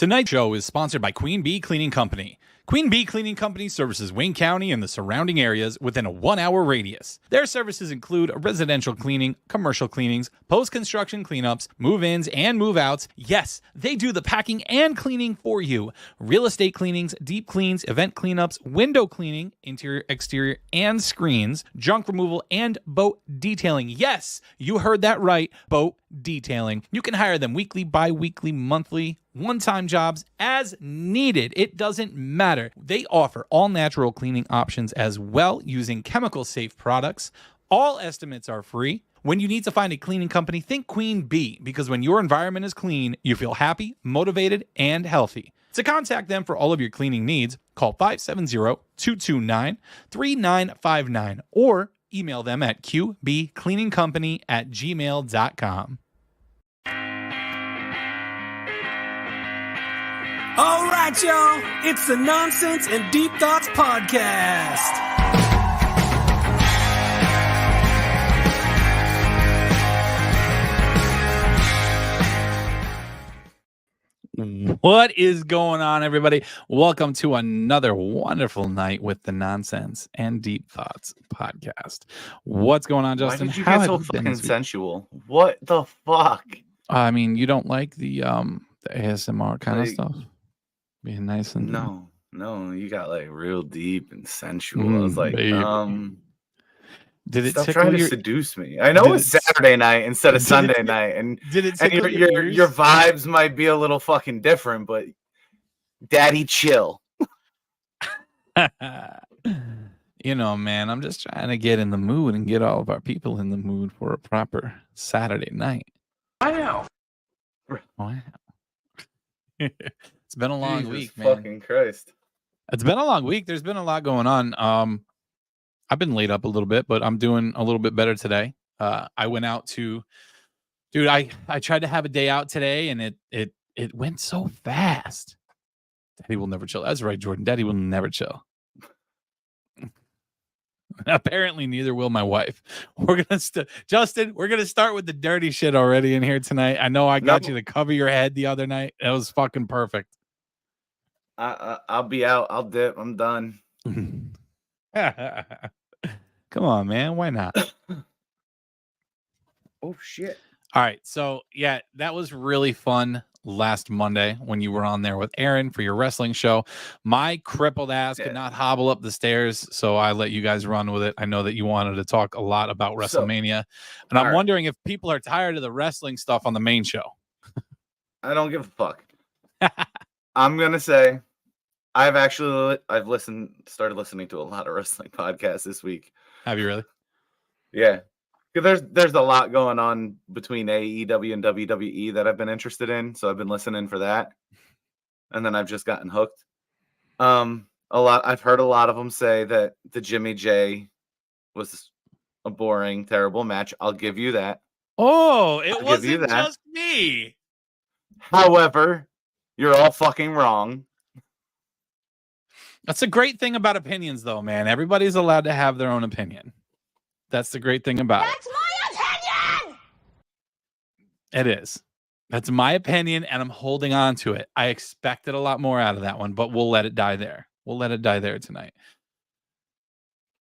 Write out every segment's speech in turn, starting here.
Tonight's show is sponsored by Queen Bee Cleaning Company. Queen Bee Cleaning Company services Wayne County and the surrounding areas within a 1-hour radius. Their services include residential cleaning, commercial cleanings, post-construction cleanups, move-ins and move-outs. Yes, they do the packing and cleaning for you. Real estate cleanings, deep cleans, event cleanups, window cleaning, interior, exterior, and screens, junk removal, and boat detailing. Yes, you heard that right, boat detailing. You can hire them weekly, bi-weekly, monthly, one-time jobs as needed. It doesn't matter. They offer all natural cleaning options as well using chemical-safe products. All estimates are free. When you need to find a cleaning company, think Queen Bee, because when your environment is clean, you feel happy, motivated, and healthy. To contact them for all of your cleaning needs, call 570-229-3959 or email them at qbcleaningcompany@gmail.com. All right, y'all, it's the Nonsense and Deep Thoughts podcast. What is going on, everybody? Welcome to another wonderful night with the Nonsense and Deep Thoughts podcast. What's going on, Justin? Why did you get so fucking sensual? What the fuck? I mean, you don't like the ASMR kind of stuff? Being nice and no, you got like real deep and sensual. I was like, baby. Did it stop tickle trying to your... seduce me? I know it's Saturday night instead of Sunday night, and did it tickle your vibes might be a little fucking different, but daddy, chill. You know, man, I'm just trying to get in the mood and get all of our people in the mood for a proper Saturday night. Wow. It's been a long Jesus week, man. Fucking Christ. It's been a long week. There's been a lot going on. I've been laid up a little bit, but I'm doing a little bit better today. I went out to, dude, I tried to have a day out today and it went so fast. Daddy will never chill. That's right, Jordan. Daddy will never chill. Apparently neither will my wife. Justin, we're gonna start with the dirty shit already in here tonight. I know I got you to cover your head the other night. That was fucking perfect. I'll be out. I'll dip. I'm done. Come on, man. Why not? Oh shit. All right. So yeah, that was really fun last Monday when you were on there with Aaron for your wrestling show. My crippled ass could not hobble up the stairs, so I let you guys run with it. I know that you wanted to talk a lot about WrestleMania, and I'm wondering if people are tired of the wrestling stuff on the main show. I don't give a fuck. I'm gonna say I've started listening to a lot of wrestling podcasts this week. Have you really? Yeah. Because there's a lot going on between AEW and WWE that I've been interested in, so I've been listening for that, and then I've just gotten hooked. I've heard a lot of them say that the Jimmy J was a boring, terrible match. I'll give you that. Oh, it wasn't just me. However, you're all fucking wrong. That's a great thing about opinions, though, man. Everybody's allowed to have their own opinion. That's the great thing about it. That's my opinion! It is. That's my opinion, and I'm holding on to it. I expected a lot more out of that one, but we'll let it die there. We'll let it die there tonight.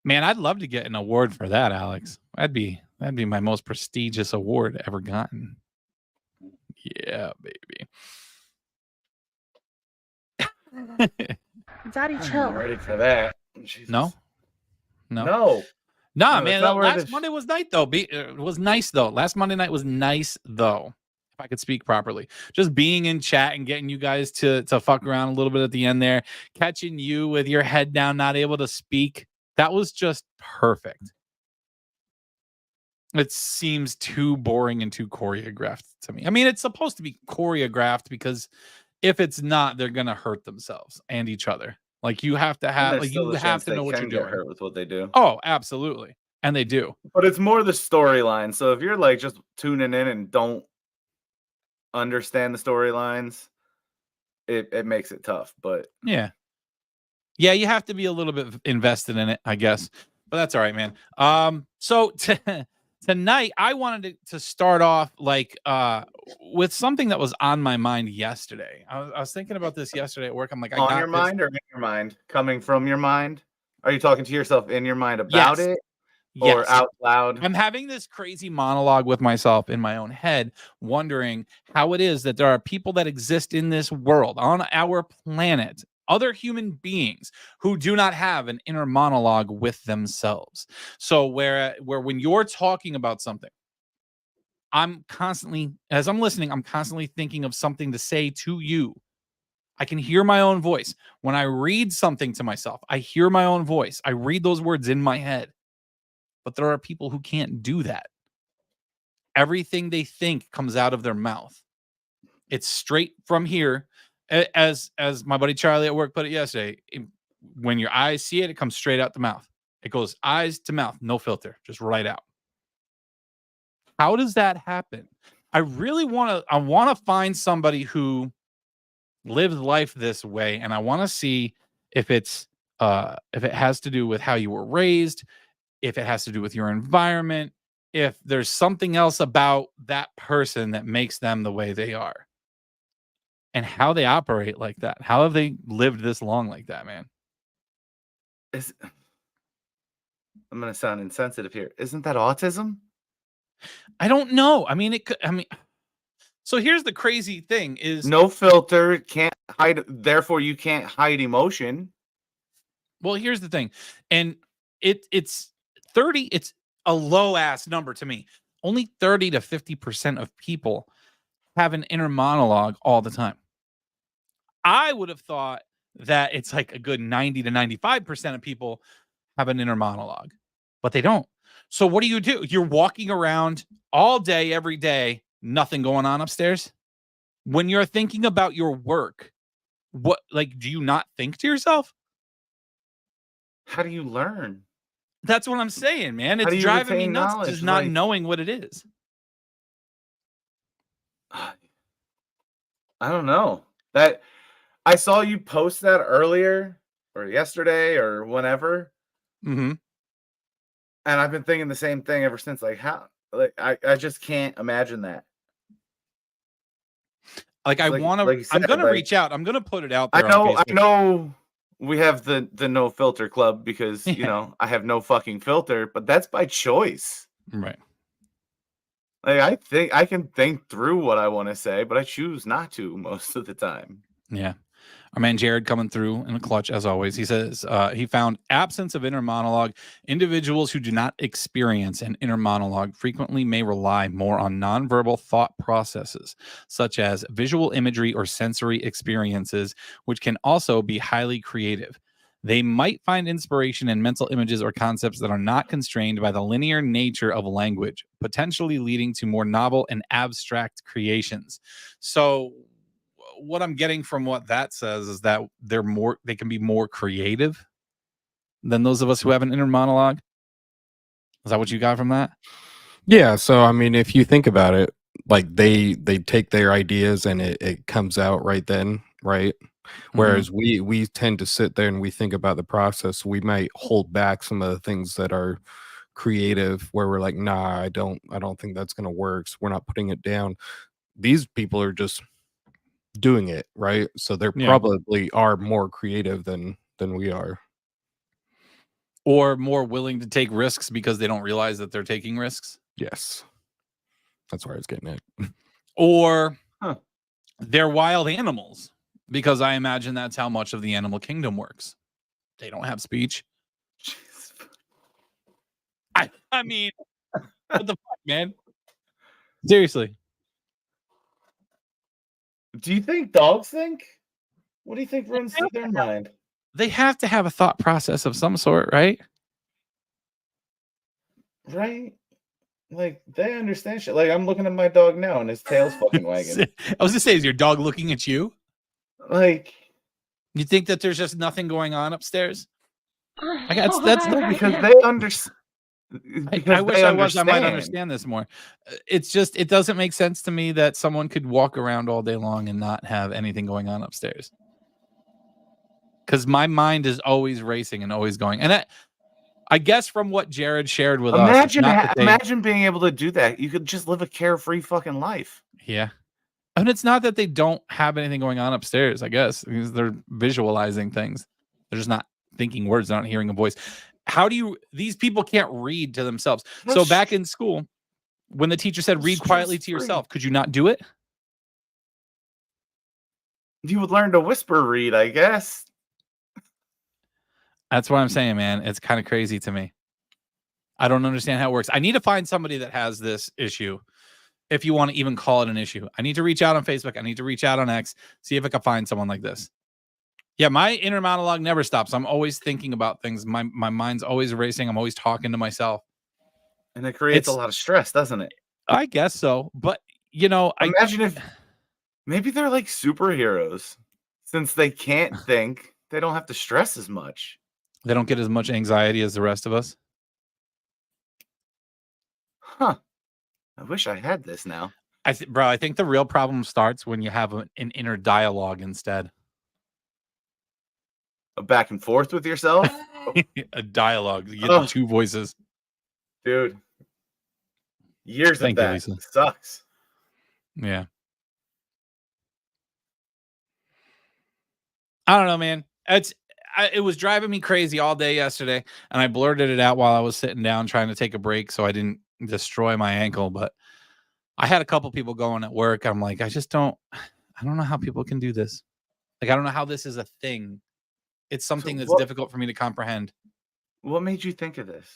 Man, I'd love to get an award for that, Alex. That'd be my most prestigious award ever gotten. Yeah, baby. Daddy, chill. I'm ready for that. Jesus. No. No, man. Last Monday was nice though. It was nice though. Last Monday night was nice though. If I could speak properly, just being in chat and getting you guys to fuck around a little bit at the end there, catching you with your head down, not able to speak. That was just perfect. It seems too boring and too choreographed to me. I mean, it's supposed to be choreographed because if it's not, they're gonna hurt themselves and each other. Like you have to have, like you have to know what you're doing. Hurt with what they do. Oh, absolutely, and they do. But it's more the storyline. So if you're like just tuning in and don't understand the storylines, it makes it tough. But yeah, you have to be a little bit invested in it, I guess. But that's all right, man. So tonight I wanted to start off like with something that was on my mind yesterday. I was thinking about this yesterday at work. I'm like, I On got your this. mind or in your mind? Coming from your mind? Are you talking to yourself in your mind about Yes. it or Yes. out loud? I'm having this crazy monologue with myself in my own head, wondering how it is that there are people that exist in this world, on our planet, other human beings who do not have an inner monologue with themselves. So where when you're talking about something, I'm constantly, as I'm listening, I'm constantly thinking of something to say to you. I can hear my own voice. When I read something to myself, I hear my own voice. I read those words in my head. But there are people who can't do that. Everything they think comes out of their mouth. It's straight from here. As my buddy Charlie at work put it yesterday, when your eyes see it, it comes straight out the mouth. It goes eyes to mouth, no filter, just right out. How does that happen? I want to find somebody who lives life this way, and I want to see if it has to do with how you were raised, if it has to do with your environment, if there's something else about that person that makes them the way they are, and how they operate like that. How have they lived this long like that, man? I'm going to sound insensitive here. Isn't that autism? I don't know. So here's the crazy thing is No filter, can't hide, therefore you can't hide emotion. well, here's the thing. And it's 30, it's a low ass number to me. Only 30 to 50% of people have an inner monologue all the time. I would have thought that it's like a good 90 to 95% of people have an inner monologue, but they don't. So what do? You're walking around all day, every day, nothing going on upstairs. When you're thinking about your work, do you not think to yourself? How do you learn? That's what I'm saying, man. How It's do you driving me retain nuts knowledge? just not Like, knowing what it is. I don't know. That I saw you post that earlier or yesterday or whenever, Mm-hmm. and I've been thinking the same thing ever since. Like, how? Like, I just can't imagine that. Like I want to. Like you I'm said, gonna like, reach out. I'm gonna put it out I there on know, I Facebook. know. We have the no filter club because you Yeah. know I have no fucking filter, but that's by choice. Right. Like I think I can think through what I want to say, but I choose not to most of the time. Yeah. Our man Jared coming through in a clutch as always. He says he found absence of inner monologue. Individuals who do not experience an inner monologue frequently may rely more on nonverbal thought processes, such as visual imagery or sensory experiences, which can also be highly creative. They might find inspiration in mental images or concepts that are not constrained by the linear nature of language, potentially leading to more novel and abstract creations. So what I'm getting from what that says is that they can be more creative than those of us who have an inner monologue. Is that what you got from that? Yeah, so I mean, if you think about it, like they take their ideas and it comes out right then, right? Whereas we tend to sit there and we think about the process. We might hold back some of the things that are creative, where we're like, nah, I don't think that's gonna work. So we're not putting it down. These people are just doing it, right? So they're Yeah. probably are more creative than we are. Or more willing to take risks because they don't realize that they're taking risks. Yes. That's where I was getting at. Or Huh. they're wild animals because I imagine that's how much of the animal kingdom works. They don't have speech. Jeez. I mean, what the fuck, man? Seriously. Do you think dogs think? What do you think runs through their mind? They have to have a thought process of some sort, right? Right? Like they understand shit. Like I'm looking at my dog now and his tail's fucking wagging. I was gonna say, is your dog looking at you? Like You think that there's just nothing going on upstairs? That's no, because they understand. I wish I might understand this more. It's just, it doesn't make sense to me that someone could walk around all day long and not have anything going on upstairs. Because my mind is always racing and always going. And I guess from what Jared shared with us, it's Imagine, not that they, imagine being able to do that. You could just live a carefree fucking life. yeah. And it's not that they don't have anything going on upstairs, I guess, because they're visualizing things. They're just not thinking words, they're not hearing a voice. How do you, these people can't read to themselves. So That's back in school, when the teacher said, read quietly to stress-free. yourself, could you not do it? You would learn to whisper read, I guess. That's what I'm saying, man. It's kind of crazy to me. I don't understand how it works. I need to find somebody that has this issue. If you want to even call it an issue, I need to reach out on Facebook. I need to reach out on X, see if I can find someone like this. Yeah, my inner monologue never stops. I'm always thinking about things. My mind's always racing. I'm always talking to myself. And it creates a lot of stress, doesn't it? I guess so. But, you know, imagine if maybe they're like superheroes. Since they can't think, they don't have to stress as much. They don't get as much anxiety as the rest of us. Huh. I wish I had this now. Bro, I think the real problem starts when you have an inner dialogue instead. A back and forth with yourself? A dialogue. You get the two voices. Dude. Years Thank of you, that. Lisa. Sucks. Yeah. I don't know, man. It was driving me crazy all day yesterday, and I blurted it out while I was sitting down trying to take a break so I didn't destroy my ankle. But I had a couple people going at work. I'm like, I don't know how people can do this. Like, I don't know how this is a thing. It's something that's difficult for me to comprehend. What made you think of this?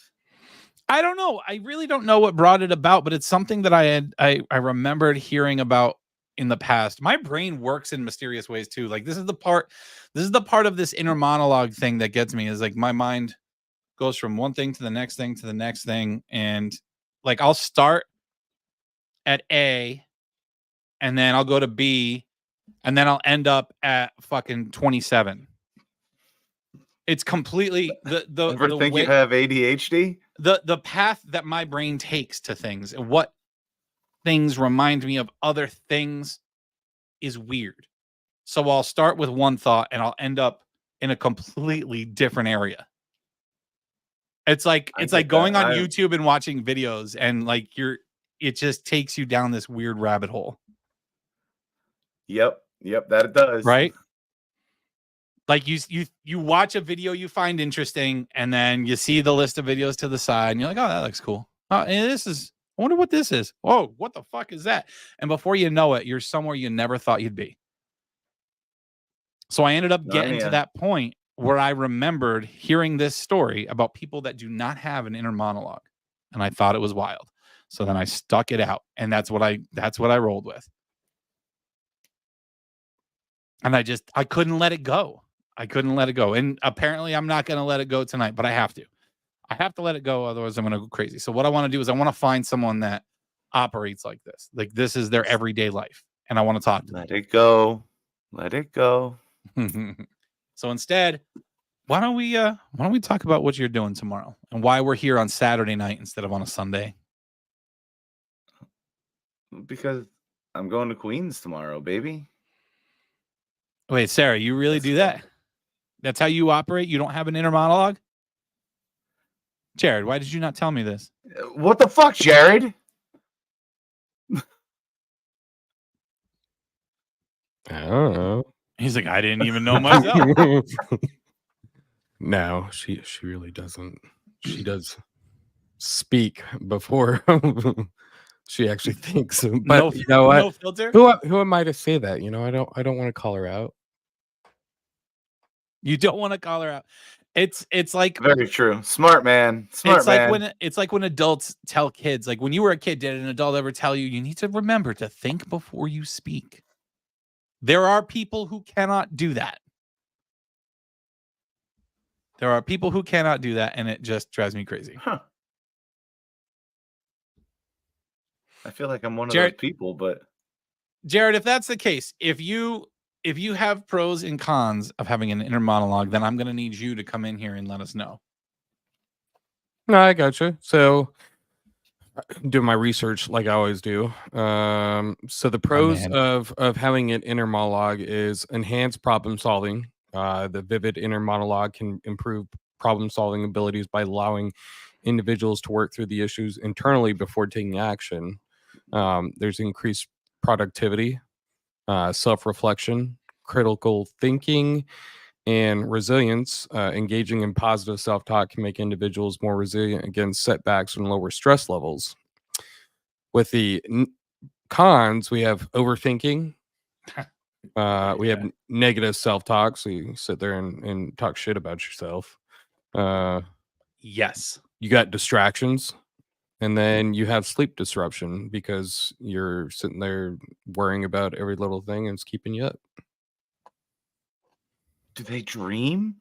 I don't know. I really don't know what brought it about, but it's something that I remembered hearing about in the past. My brain works in mysterious ways too. Like this is the part of this inner monologue thing that gets me, is like my mind goes from one thing to the next thing to the next thing. And like I'll start at A and then I'll go to B and then I'll end up at fucking 27. It's completely Ever think you have ADHD? The path that my brain takes to things and what things remind me of other things is weird. So I'll start with one thought and I'll end up in a completely different area. It's like going on YouTube and watching videos and like it just takes you down this weird rabbit hole. Yep, that it does. Right? Like you watch a video you find interesting, and then you see the list of videos to the side, and you're like, "Oh, that looks cool. Oh, and I wonder what this is. Oh, what the fuck is that?" And before you know it, you're somewhere you never thought you'd be. So I ended up getting to that point where I remembered hearing this story about people that do not have an inner monologue, and I thought it was wild. So then I stuck it out, and that's what I rolled with. And I couldn't let it go. I couldn't let it go. And apparently I'm not going to let it go tonight, but I have to. I have to let it go. Otherwise I'm going to go crazy. So what I want to do is I want to find someone that operates like this. Like this is their everyday life. And I want to talk to them. Let it go. Let it go. So instead, why don't we talk about what you're doing tomorrow and why we're here on Saturday night instead of on a Sunday? Because I'm going to Queens tomorrow, baby. Wait, Sarah, you really do that? That's how you operate? You don't have an inner monologue? Jared, why did you not tell me this? What the fuck, Jared? I don't know. He's like, I didn't even know myself. No, she really doesn't. She does speak before she actually thinks. But you know what? No filter? Who am I to say that? You know, I don't want to call her out. You don't want to call her out. It's like very true. Smart man. It's like when adults tell kids, like when you were a kid, did an adult ever tell you need to remember to think before you speak? There are people who cannot do that. And it just drives me crazy. Huh. I feel like I'm one of those people, but Jared, if that's the case, if you have pros and cons of having an inner monologue, then I'm going to need you to come in here and let us know. No, I gotcha. So do my research like I always do. So the pros of having an inner monologue is enhanced problem solving. The vivid inner monologue can improve problem-solving abilities by allowing individuals to work through the issues internally before taking action. There's increased productivity, self-reflection, critical thinking, and resilience. Engaging in positive self-talk can make individuals more resilient against setbacks and lower stress levels. With the cons, we have overthinking. We have negative self-talk, so you sit there and talk shit about yourself. Yes. You got distractions, and then you have sleep disruption because you're sitting there worrying about every little thing and it's keeping you up. Do they dream?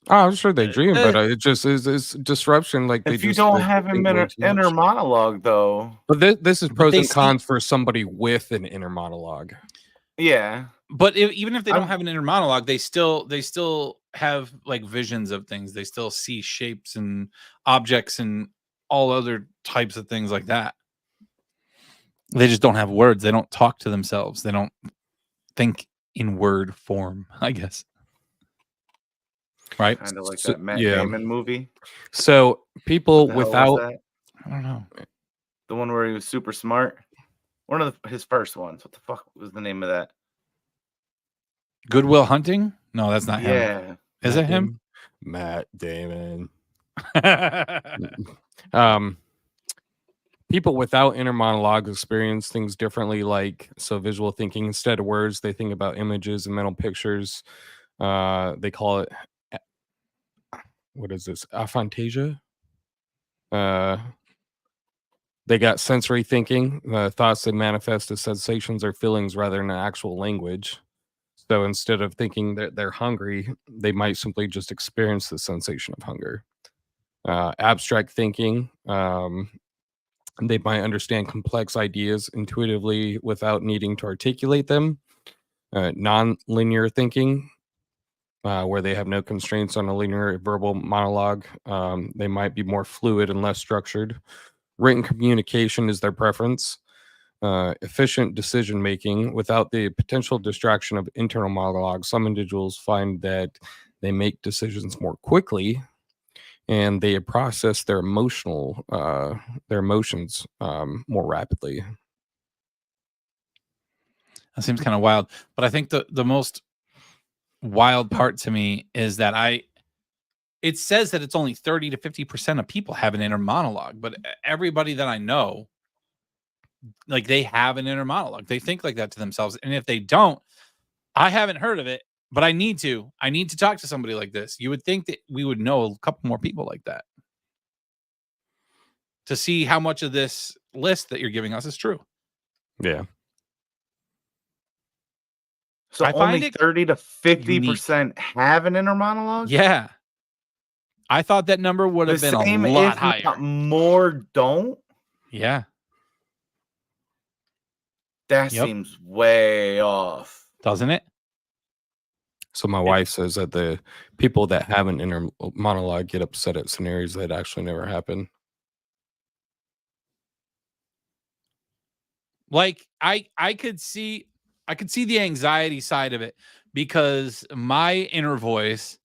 Oh, I'm sure they dream, but it just is disruption. Like they If you just don't they have him think in way an too much. inner monologue, though. But this is pros they and cons for somebody with an inner monologue. Yeah. But even if they don't have an inner monologue, they still have like visions of things. They still see shapes and objects and all other types of things like that. They just don't have words. They don't talk to themselves. They don't think in word form, I guess. Right? Kind of like So- that Matt yeah. Damon movie. So people What the hell was without that? I don't know. The one where he was super smart. One of his first ones. What the fuck was the name of that? Goodwill Hunting? No, that's not him. Yeah. Is it him? Matt Damon. People without inner monologues experience things differently, like visual thinking. Instead of words, they think about images and mental pictures. They call it what is this? Aphantasia. They got sensory thinking, thoughts that manifest as sensations or feelings rather than actual language. So instead of thinking that they're hungry, they might simply just experience the sensation of hunger. Abstract thinking, they might understand complex ideas intuitively without needing to articulate them. Non-linear thinking, where they have no constraints on a linear verbal monologue. They might be more fluid and less structured. Written communication is their preference. Efficient decision making without the potential distraction of internal monologue. Some individuals find that they make decisions more quickly and they process their emotions more rapidly. That seems kind of wild. But I think the most wild part to me is that it says that it's only 30 to 50% of people have an inner monologue, but everybody that I know, like they have an inner monologue. They think like that to themselves. And if they don't, I haven't heard of it, but I need to talk to somebody like this. You would think that we would know a couple more people like that to see how much of this list that you're giving us is true. Yeah. So I find only it 30 to 50% have an inner monologue? Yeah. I thought that number would have been a lot higher. Not more don't? Yeah. That seems way off. Doesn't it? So my wife says that the people that have an inner monologue get upset at scenarios that actually never happen. Like I could see the anxiety side of it because my inner voice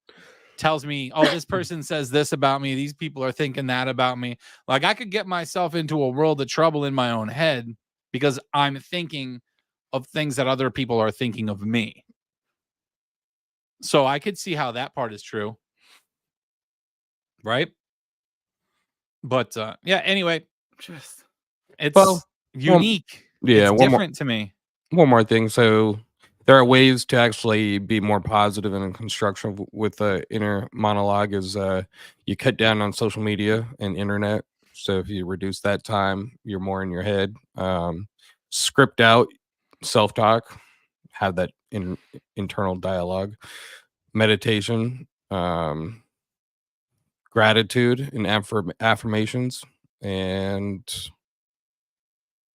tells me, oh, this person says this about me. These people are thinking that about me. Like I could get myself into a world of trouble in my own head because I'm thinking of things that other people are thinking of me. So I could see how that part is true. Right? But yeah, anyway, it's unique. Yeah, it's different to me. One more thing. So there are ways to actually be more positive and constructive with the inner monologue is you cut down on social media and internet. So if you reduce that time, you're more in your head. Script out self-talk, have that internal dialogue. Meditation, gratitude and affirmations, and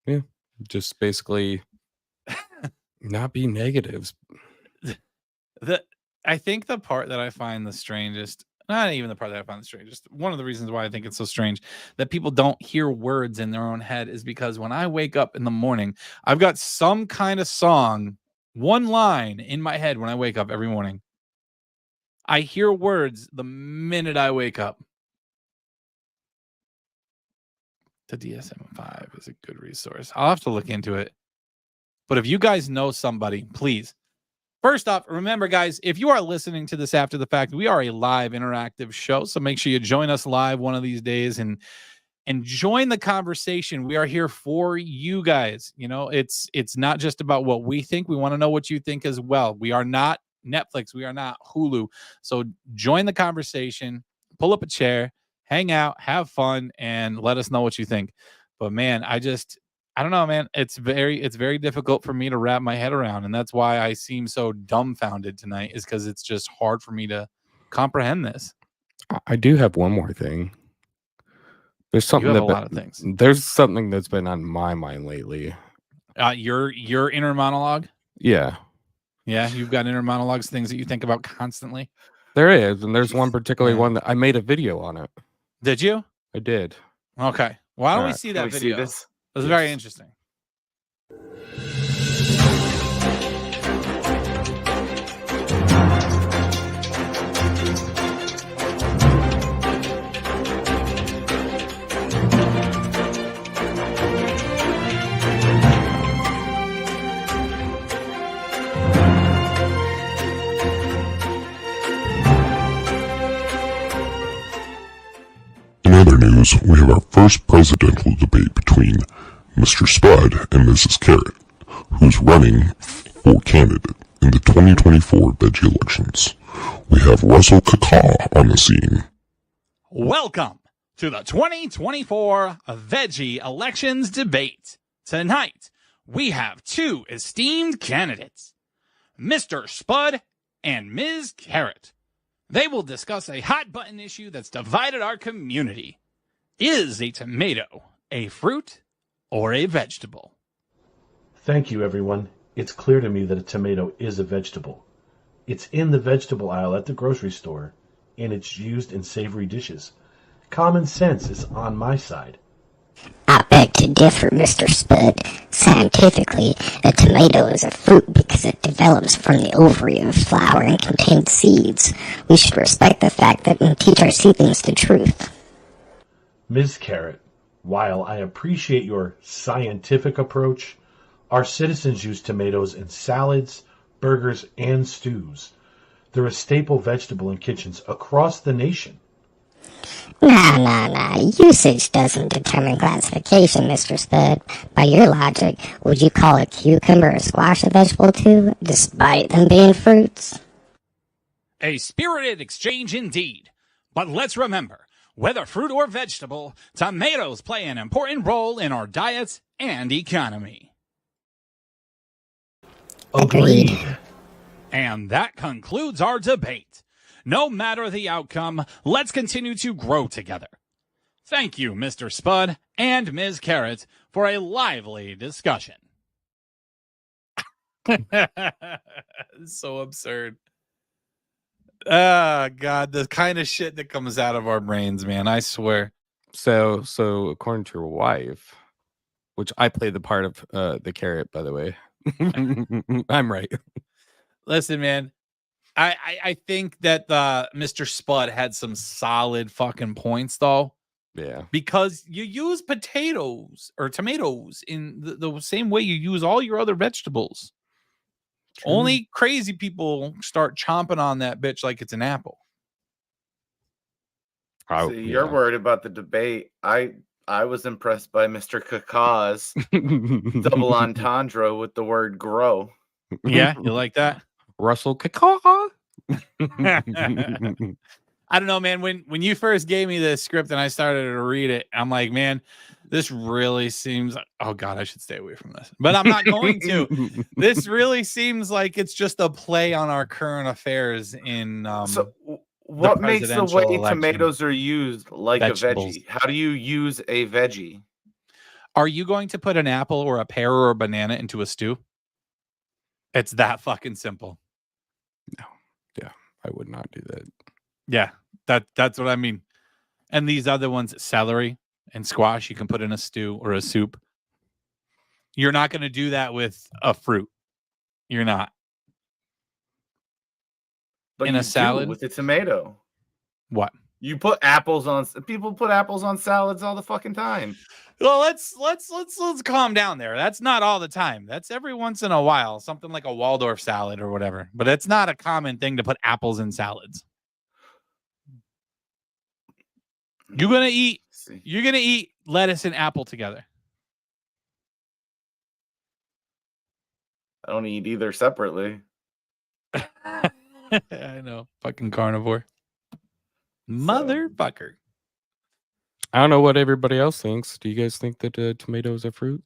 yeah, just basically not be negatives. I think the part that I find the strangest, not even the part that I find the strangest, one of the reasons why I think it's so strange that people don't hear words in their own head is because when I wake up in the morning, I've got some kind of song, one line in my head when I wake up every morning. I hear words the minute I wake up. The DSM-5 is a good resource. I'll have to look into it. But if you guys know somebody, please. First off, remember, guys, if you are listening to this after the fact, we are a live interactive show. So make sure you join us live one of these days and join the conversation. We are here for you guys. You know, it's not just about what we think. We want to know what you think as well. We are not Netflix. We are not Hulu. So join the conversation, pull up a chair, hang out, have fun, and let us know what you think. But man, I don't know, man. It's very difficult for me to wrap my head around. And that's why I seem so dumbfounded tonight, is because it's just hard for me to comprehend this. I do have one more thing. There's something You have a lot of things. There's something that's been on my mind lately. Your inner monologue? Yeah. Yeah, you've got inner monologues, things that you think about constantly. There is, and there's one particular one that I made a video on it. Did you? I did. Okay. Why don't we Alright. see that video? See this? It was very interesting. In other news, we have our first presidential debate between Mr. Spud and Mrs. Carrot, who's running for candidate in the 2024 veggie elections. We have Russell Kakaw on the scene. Welcome to the 2024 Veggie Elections Debate. Tonight, we have two esteemed candidates, Mr. Spud and Ms. Carrot. They will discuss a hot-button issue that's divided our community. Is a tomato a fruit or a vegetable? Thank you, everyone. It's clear to me that a tomato is a vegetable. It's in the vegetable aisle at the grocery store, and it's used in savory dishes. Common sense is on my side. I beg to differ, Mr. Spud. Scientifically, a tomato is a fruit because it develops from the ovary of a flower and contains seeds. We should respect the fact that we teach our seedlings the truth. Ms. Carrot, while I appreciate your scientific approach, our citizens use tomatoes in salads, burgers, and stews. They're a staple vegetable in kitchens across the nation. Nah. Usage doesn't determine classification, Mr. Spud. By your logic, would you call a cucumber or squash a vegetable too, despite them being fruits? A spirited exchange indeed. But let's remember, whether fruit or vegetable, tomatoes play an important role in our diets and economy. Agreed. And that concludes our debate. No matter the outcome, let's continue to grow together. Thank you, Mr. Spud and Ms. Carrot, for a lively discussion. So absurd. Oh, God, the kind of shit that comes out of our brains, man, I swear. So according to your wife, which I played the part of the carrot, by the way. I'm right. Listen, man. I think that Mr. Spud had some solid fucking points, though. Yeah. Because you use potatoes or tomatoes in the same way you use all your other vegetables. True. Only crazy people start chomping on that bitch like it's an apple. See, you're worried about the debate. I was impressed by Mr. Kakaw's double entendre with the word grow. Yeah, you like that? Russell Kakaw. I don't know, man. When you first gave me this script and I started to read it, I'm like, man, this really seems like, oh God, I should stay away from this. But I'm not going to. This really seems like it's just a play on our current affairs in so what makes the way election. Tomatoes are used like Vegetables. a veggie? How do you use a veggie? Are you going to put an apple or a pear or a banana into a stew? It's that fucking simple. No. Yeah, I would not do that. Yeah, that's what I mean. And these other ones, celery and squash, you can put in a stew or a soup. You're not going to do that with a fruit. You're not. But in you a salad. do with a tomato. What? You put apples on. People put apples on salads all the fucking time. Well, let's calm down there. That's not all the time. That's every once in a while, something like a Waldorf salad or whatever. But it's not a common thing to put apples in salads. You're gonna eat lettuce and apple together. I don't eat either separately. I know, fucking carnivore, motherfucker. I don't know what everybody else thinks. Do you guys think that tomato is a fruit?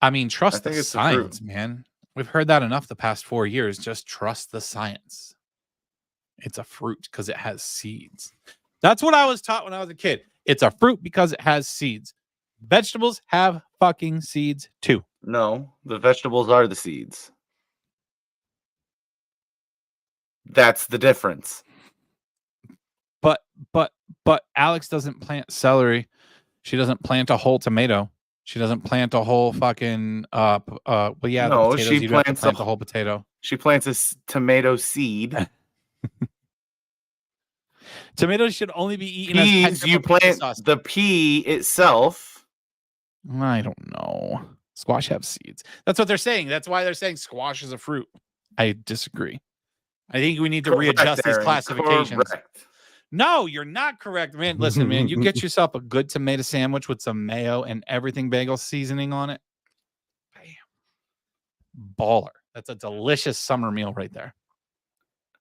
I mean, I trust the think it's a science, fruit. man. We've heard that enough the past 4 years. Just trust the science. It's a fruit because it has seeds. That's what I was taught when I was a kid. It's a fruit because it has seeds. Vegetables have fucking seeds too. No, the vegetables are the seeds. That's the difference. But Alex doesn't plant celery. She doesn't plant a whole tomato. She doesn't plant a whole fucking the No, potatoes, she you have to plants plant a whole potato. She plants a tomato seed. Tomatoes should only be eaten as Peas, ketchup you or pizza plant sauce. the pea itself. I don't know. Squash have seeds. That's what they're saying. That's why they're saying squash is a fruit. I disagree. I think we need to readjust these Aaron, classifications. correct. No, you're not correct, man. Listen, man, you get yourself a good tomato sandwich with some mayo and everything bagel seasoning on it. Bam. Baller. That's a delicious summer meal right there.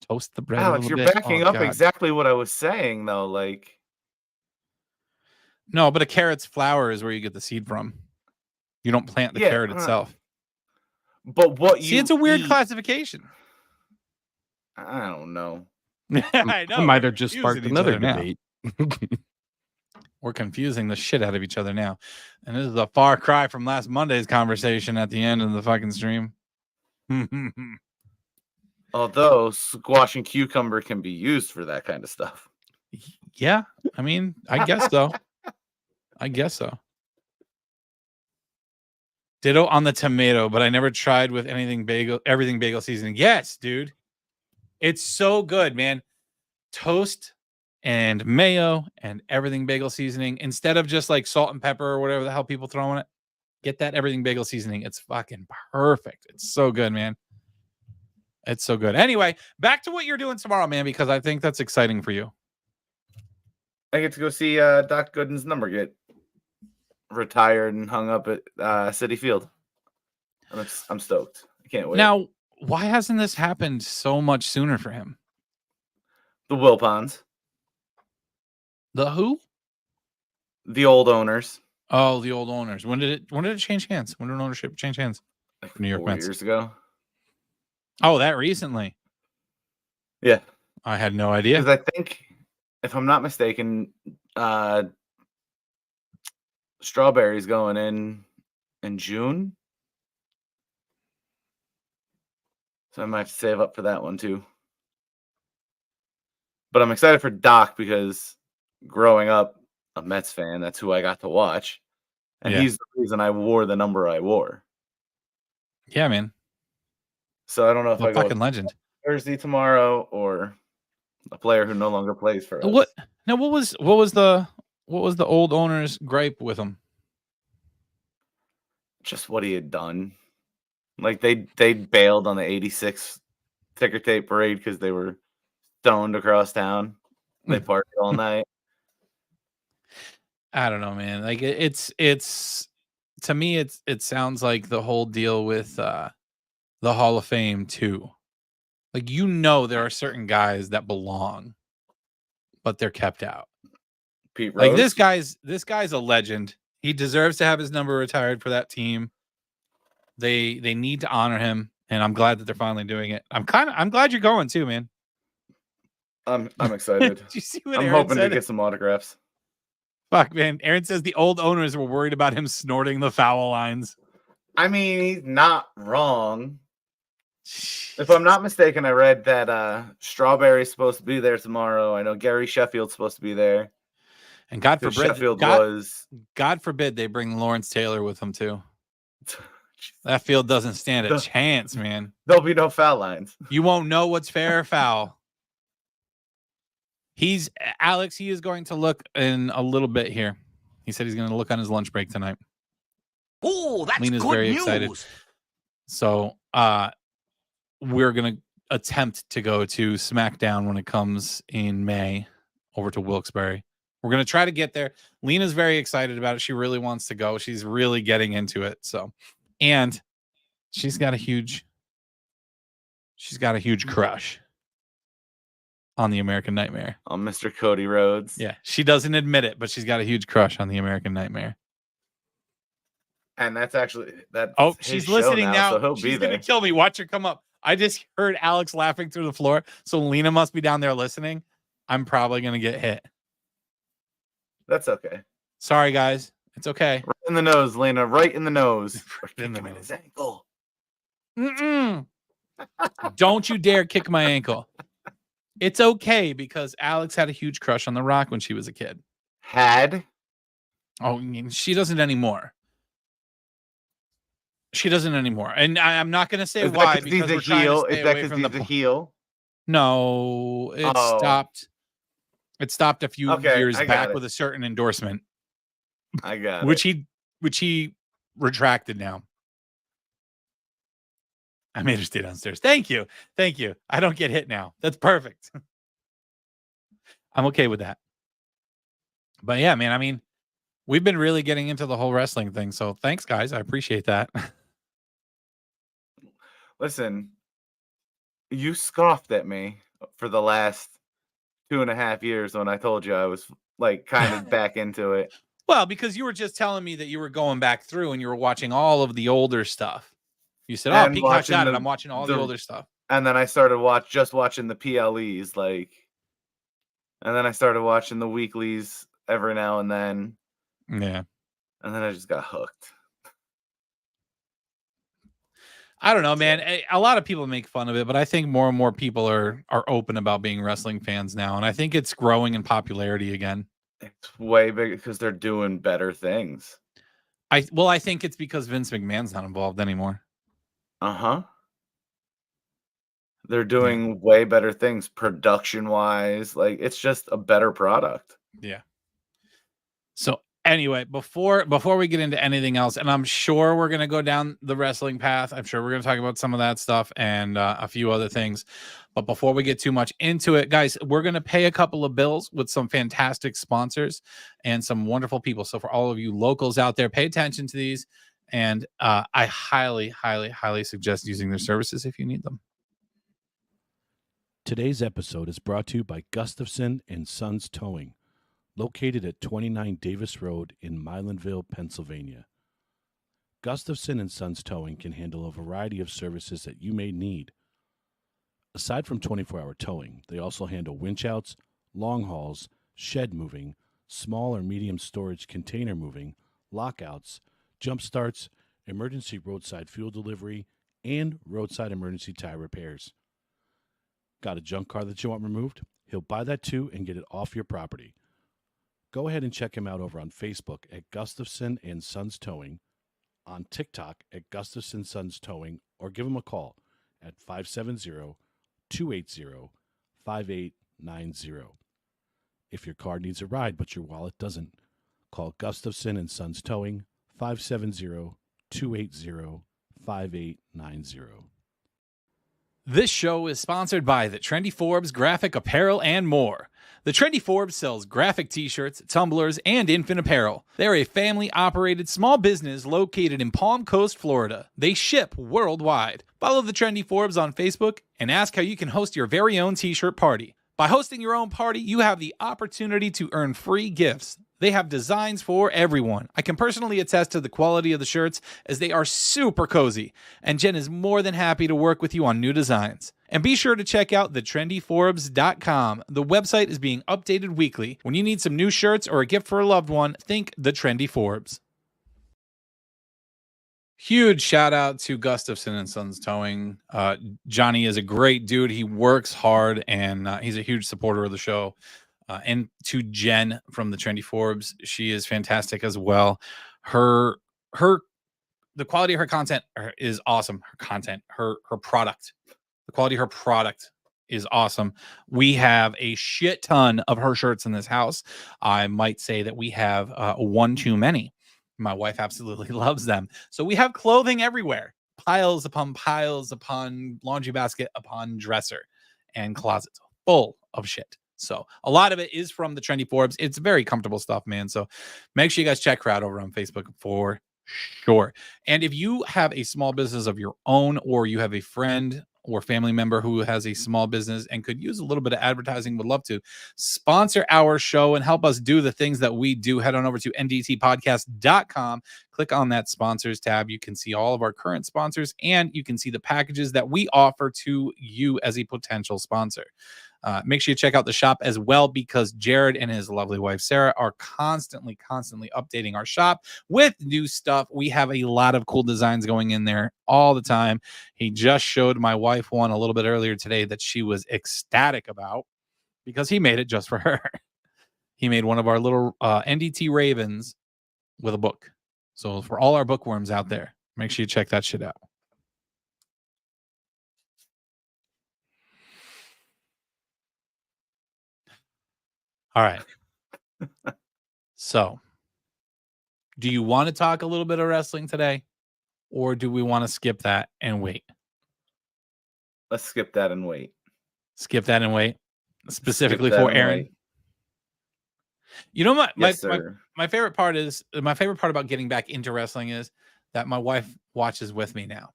Toast the bread a Alex, little you're bit. backing Oh, up God. exactly what I was saying, though. Like, No, but a carrot's flower is where you get the seed from. You don't plant the carrot itself. But what you see, it's a weird eat, classification. I don't know. I know. I might have just Confusing sparked each another other now. debate. We're confusing the shit out of each other now. And this is a far cry from last Monday's conversation at the end of the fucking stream. Although squash and cucumber can be used for that kind of stuff. Yeah, I mean, I guess so. I guess so. Ditto on the tomato, but I never tried with everything bagel seasoning. Yes, dude. It's so good, man. Toast and mayo and everything bagel seasoning instead of just like salt and pepper or whatever the hell people throw in it. Get that everything bagel seasoning. It's fucking perfect. It's so good, man. It's so good. Anyway, back to what you're doing tomorrow, man, because I think that's exciting for you. I get to go see Doc Gooden's number get retired and hung up at Citi Field. I'm stoked. I can't wait. Now, why hasn't this happened so much sooner for him? The Wilpons. The who? The old owners. Oh, the old owners. When did it change hands? When did ownership change hands? Like New York 4 Mets. years ago. Oh, that recently. Yeah. I had no idea. Because I think, if I'm not mistaken, Strawberry's going in June. So I might have to save up for that one too. But I'm excited for Doc because growing up a Mets fan, that's who I got to watch. And Yeah. he's the reason I wore the number I wore. Yeah, man. So I don't know if A I go fucking legend. Thursday tomorrow or a player who no longer plays for us. What was the old owner's gripe with him? Just what he had done. Like they bailed on the 86 ticker tape parade because they were stoned across town. They partied all night. I don't know, man. Like it's to me it sounds like the whole deal with the Hall of Fame too. Like there are certain guys that belong, but they're kept out. Pete Rose. Like this guy's a legend. He deserves to have his number retired for that team. They need to honor him, and I'm glad that they're finally doing it. I'm glad you're going too, man. I'm excited. Did you see what I'm Aaron hoping said? to get some autographs. Fuck, man. Aaron says the old owners were worried about him snorting the foul lines. I mean, he's not wrong. If I'm not mistaken, I read that Strawberry's supposed to be there tomorrow. I know Gary Sheffield's supposed to be there. And God forbid they bring Lawrence Taylor with them too. That field doesn't stand a chance, man. There'll be no foul lines. You won't know what's fair or foul. He's Alex. He is going to look in a little bit here. He said he's going to look on his lunch break tonight. Oh, that's Lena's good very news. excited. So we're going to attempt to go to SmackDown when it comes in May over to Wilkes-Barre. We're going to try to get there. Lena's very excited about it. She really wants to go. She's really getting into it. So, and she's got a huge crush on the American Nightmare. On Mr. Cody Rhodes. Yeah, she doesn't admit it, but she's got a huge crush on the American Nightmare. And that's actually that. Oh, she's listening now. So he'll She's be gonna there. kill me. Watch her come up. I just heard Alex laughing through the floor, so Lena must be down there listening. I'm probably gonna get hit. That's okay. Sorry, guys. It's okay. Right in the nose, Lena. Right in the nose. In the Kicking nose. his ankle. Mm-mm. Don't you dare kick my ankle. It's okay because Alex had a huge crush on The Rock when she was a kid. Had. Oh, she doesn't anymore. She doesn't anymore. And I'm not going to say why because we're trying to stay away from the heel. No, it stopped. It stopped a few years back with a certain endorsement. I got which he retracted now. I made her stay downstairs. Thank you. I don't get hit now. That's perfect. I'm okay with that. But yeah, man, I mean, we've been really getting into the whole wrestling thing. So thanks, guys. I appreciate that. Listen, you scoffed at me for the last 2.5 years when I told you I was like kind of back into it. Well, because you were just telling me that you were going back through and you were watching all of the older stuff. You said, "Oh, Peacock's got it. I'm watching all the older stuff." And then I started watching the PLEs, like, and then I started watching the weeklies every now and then. Yeah. And then I just got hooked. I don't know, man. A lot of people make fun of it, but I think more and more people are open about being wrestling fans now, and I think it's growing in popularity again. It's way bigger because they're doing better things. I think it's because Vince McMahon's not involved anymore. They're doing way better things production-wise. Like, it's just a better product. Yeah. So anyway, before we get into anything else, and I'm sure we're going to go down the wrestling path. I'm sure we're going to talk about some of that stuff and a few other things. But before we get too much into it, guys, we're going to pay a couple of bills with some fantastic sponsors and some wonderful people. So for all of you locals out there, pay attention to these. And I highly, highly, highly suggest using their services if you need them. Today's episode is brought to you by Gustafson and Sons Towing, located at 29 Davis Road in Milanville, Pennsylvania. Gustafson and Sons Towing can handle a variety of services that you may need. Aside from 24-hour towing, they also handle winch outs, long hauls, shed moving, small or medium storage container moving, lockouts, jump starts, emergency roadside fuel delivery, and roadside emergency tire repairs. Got a junk car that you want removed? He'll buy that too and get it off your property. Go ahead and check him out over on Facebook at Gustafson and Sons Towing, on TikTok at Gustafson Sons Towing, or give him a call at 570-280-5890. If your car needs a ride but your wallet doesn't, call Gustafson and Sons Towing, 570-280-5890. This show is sponsored by the Trendy Forbes Graphic Apparel and more. The Trendy Forbes sells graphic t-shirts, tumblers, and infant apparel. They're a family-operated small business located in Palm Coast, Florida. They ship worldwide. Follow the Trendy Forbes on Facebook and ask how you can host your very own t-shirt party. By hosting your own party, you have the opportunity to earn free gifts. They have designs for everyone. I can personally attest to the quality of the shirts as they are super cozy, and Jen is more than happy to work with you on new designs. And be sure to check out thetrendyforbes.com. The website is being updated weekly. When you need some new shirts or a gift for a loved one, think the Trendy Forbes. Huge shout out to Gustafson and Sons Towing. Johnny is a great dude. He works hard, and he's a huge supporter of the show. And to Jen from the Trendy Forbes, she is fantastic as well. The quality of her content is awesome. Her content, her product, the quality of her product is awesome. We have a shit ton of her shirts in this house. I might say that we have one too many. My wife absolutely loves them. So we have clothing everywhere, piles upon laundry basket upon dresser and closets full of shit. So a lot of it is from the Trendy Forbes. It's very comfortable stuff, man. So make sure you guys check her out over on Facebook for sure. And if you have a small business of your own, or you have a friend or family member who has a small business and could use a little bit of advertising, would love to sponsor our show and help us do the things that we do, head on over to ndtpodcast.com. Click on that sponsors tab. You can see all of our current sponsors, and you can see the packages that we offer to you as a potential sponsor. Make sure you check out the shop as well, because Jared and his lovely wife Sarah are constantly updating our shop with new stuff. We have a lot of cool designs going in there all the time. He just showed my wife one a little bit earlier today that she was ecstatic about, because he made it just for her. He made one of our little NDT Ravens with a book. So for all our bookworms out there, make sure you check that shit out. All right. So, do you want to talk a little bit of wrestling today, or do we want to skip that and wait? Let's skip that and wait. Skip that and wait. Specifically for Aaron. Wait. You know, my favorite part about getting back into wrestling is that my wife watches with me now.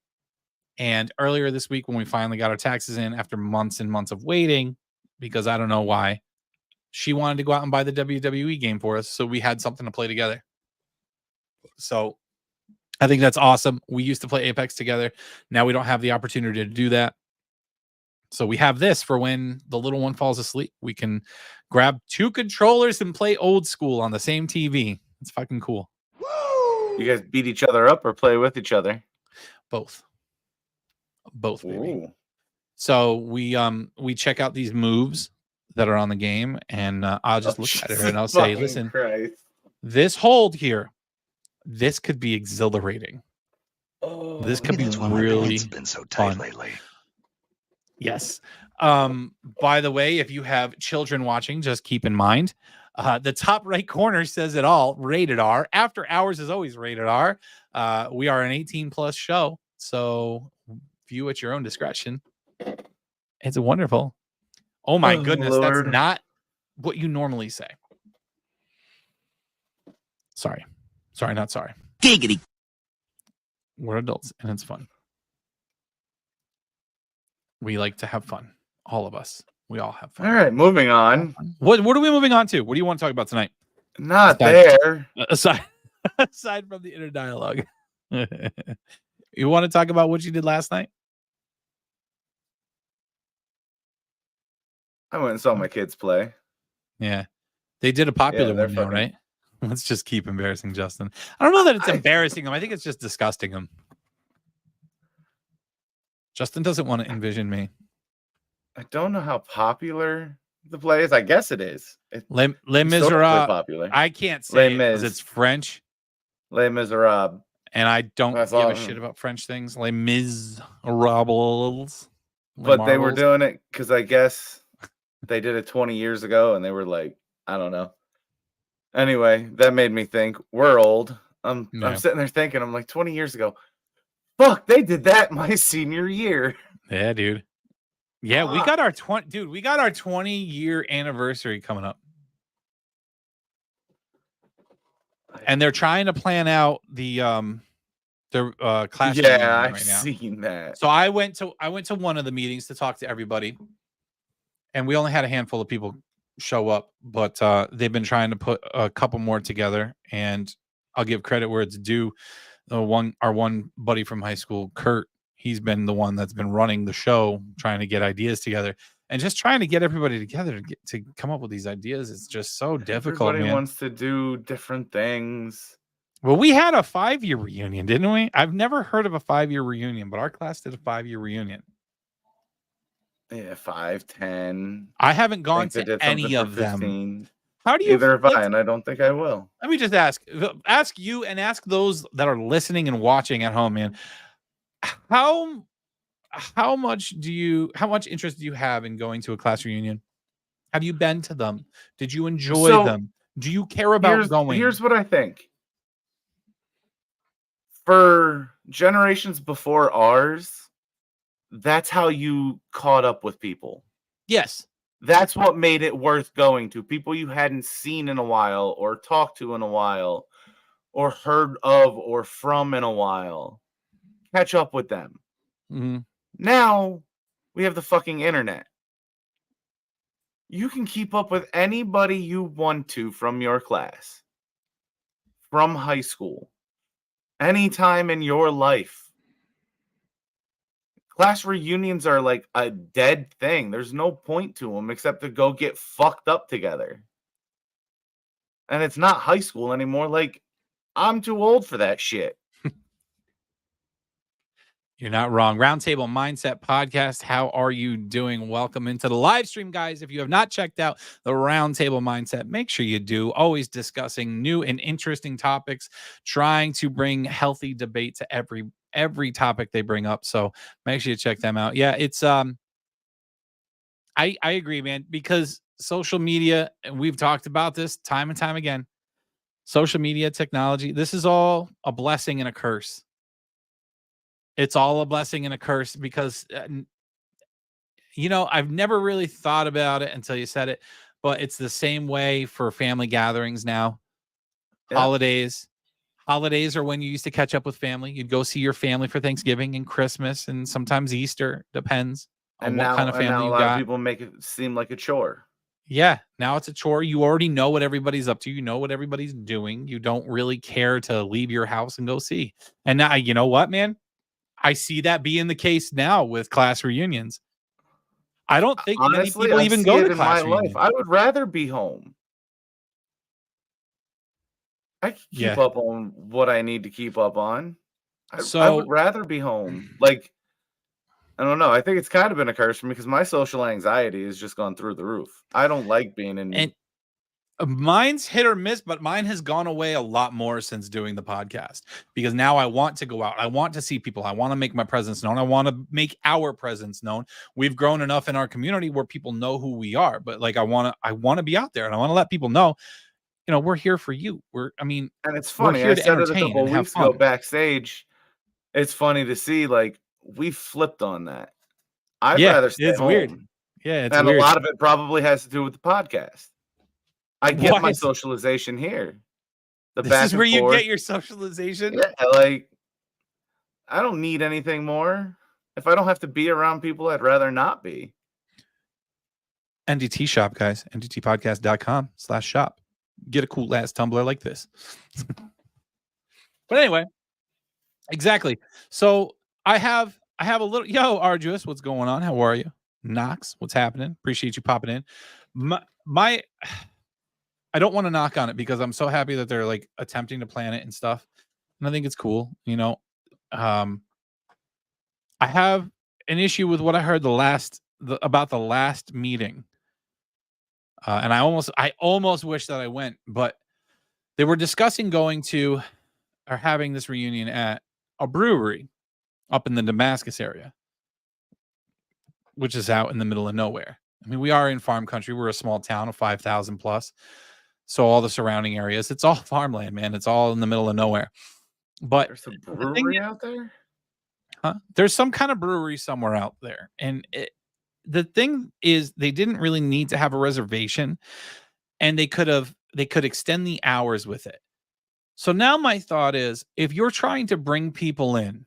And earlier this week, when we finally got our taxes in after months and months of waiting, because I don't know why, she wanted to go out and buy the WWE game for us, so we had something to play together. So I think that's awesome. We used to play Apex together. Now we don't have the opportunity to do that. So we have this for when the little one falls asleep. We can grab 2 controllers and play old school on the same TV. It's fucking cool. You guys beat each other up or play with each other? Both, baby. Ooh. So we check out these moves that are on the game, and I'll just look at her and I'll say, listen, Christ. This hold here, this could be exhilarating. Oh, this could be really been so tight fun lately. Yes. By the way, if you have children watching, just keep in mind, the top right corner says it all. Rated R. After Hours is always rated R. We are an 18+ show, so view at your own discretion. It's wonderful. Oh my goodness, Lord. That's not what you normally say. Sorry, not sorry. Giggity. We're adults and it's fun. We like to have fun. All of us. We all have fun. All right, moving on. What are we moving on to? What do you want to talk about tonight? Not there. Aside from the inner dialogue. You want to talk about what you did last night? I went and saw my kids play. Yeah. They did a popular one now, right? Let's just keep embarrassing Justin. I don't know that it's embarrassing him. I think it's just disgusting him. Justin doesn't want to envision me. I don't know how popular the play is. I guess it is. Les Miserables. Popular. I can't say it because it's French. Les Miserables. And I don't give a shit about French things. Les Miserables. But they were doing it because I guess they did it 20 years ago and they were like, I don't know. Anyway, that made me think we're old. I'm sitting there thinking, I'm like 20 years ago. Fuck, they did that my senior year. Yeah, dude. Yeah, we got our 20-year anniversary coming up. And they're trying to plan out the their class. Yeah, I've seen that. So I went to one of the meetings to talk to everybody, and we only had a handful of people show up, but they've been trying to put a couple more together, and I'll give credit where it's due. Our one buddy from high school, Kurt, he's been the one that's been running the show, trying to get ideas together and just trying to get everybody together to come up with these ideas. It's just so difficult. Everybody wants to do different things. Well, we had a 5-year reunion, didn't we? I've never heard of a 5-year reunion, but our class did a 5-year reunion. Yeah, 5, 10. I haven't gone to any of 15. Them. How do you? Either have I, and I don't think I will. Let me just ask you and ask those that are listening and watching at home, man. How how much interest do you have in going to a class reunion? Have you been to them? Did you enjoy So them? Do you care about going? here's what I think. For generations before ours, that's how you caught up with people. Yes. That's what made it worth going to. People you hadn't seen in a while or talked to in a while or heard of or from in a while. Catch up with them. Mhm. Now we have the fucking internet. You can keep up with anybody you want to from your class, from high school, anytime in your life. Class reunions are like a dead thing. There's no point to them except to go get fucked up together. And it's not high school anymore. Like, I'm too old for that shit. You're not wrong. Roundtable Mindset Podcast. How are you doing? Welcome into the live stream, guys. If you have not checked out the Roundtable Mindset, make sure you do. Always discussing new and interesting topics, trying to bring healthy debate to every topic they bring up. So make sure you check them out. Yeah, it's I agree, man, because social media, and we've talked about this time and time again. Social media, technology, this is all a blessing and a curse. It's all a blessing and a curse because, I've never really thought about it until you said it, but it's the same way for family gatherings now. Yeah. Holidays are when you used to catch up with family. You'd go see your family for Thanksgiving and Christmas and sometimes Easter. Depends on And what now, kind of family a you lot got. of people make it seem like a chore. Yeah, now it's a chore. You already know what everybody's up to. You know what everybody's doing. You don't really care to leave your house and go see. And now, you know what, man? I see that being the case now with class reunions. I don't think many Honestly, people I even see go it to in my class life. reunions. I would rather be home. I can keep Yeah. up on what I need to keep up on. I So would rather be home. Like, I don't know. I think it's kind of been a curse for me because my social anxiety has just gone through the roof. I don't like being in. and mine's hit or miss, but mine has gone away a lot more since doing the podcast because now I want to go out. I want to see people. I want to make my presence known. I want to make our presence known. We've grown enough in our community where people know who we are, but like I want to be out there and I want to let people know, we're here for you. And it's we're funny. here I to said it a entertain couple and of have weeks ago fun. backstage. It's funny to see, like, we flipped on that. I'd Yeah, rather stay it's home. weird. Yeah, it's And weird. a lot of it probably has to do with the podcast. I get my What? socialization here. The This back is and where you forth. get your socialization? Yeah, like, I don't need anything more. If I don't have to be around people, I'd rather not be. NDT shop, guys. NDTpodcast.com/shop. Get a cool ass tumbler like this. But anyway, exactly. So I have a little Arduous, what's going on? How are you? Knox, what's happening? Appreciate you popping in. My I don't want to knock on it because I'm so happy that they're like attempting to plan it and stuff. And I think it's cool, I have an issue with what I heard about the last meeting. And I almost wish that I went, but they were discussing going to or having this reunion at a brewery up in the Damascus area, which is out in the middle of nowhere. I mean, we are in farm country. We're a small town of 5,000 plus. So all the surrounding areas, it's all farmland, man. It's all in the middle of nowhere. But There's a brewery out there? There's some kind of brewery somewhere out there. And the thing is, they didn't really need to have a reservation, and they could extend the hours with it. So now my thought is, if you're trying to bring people in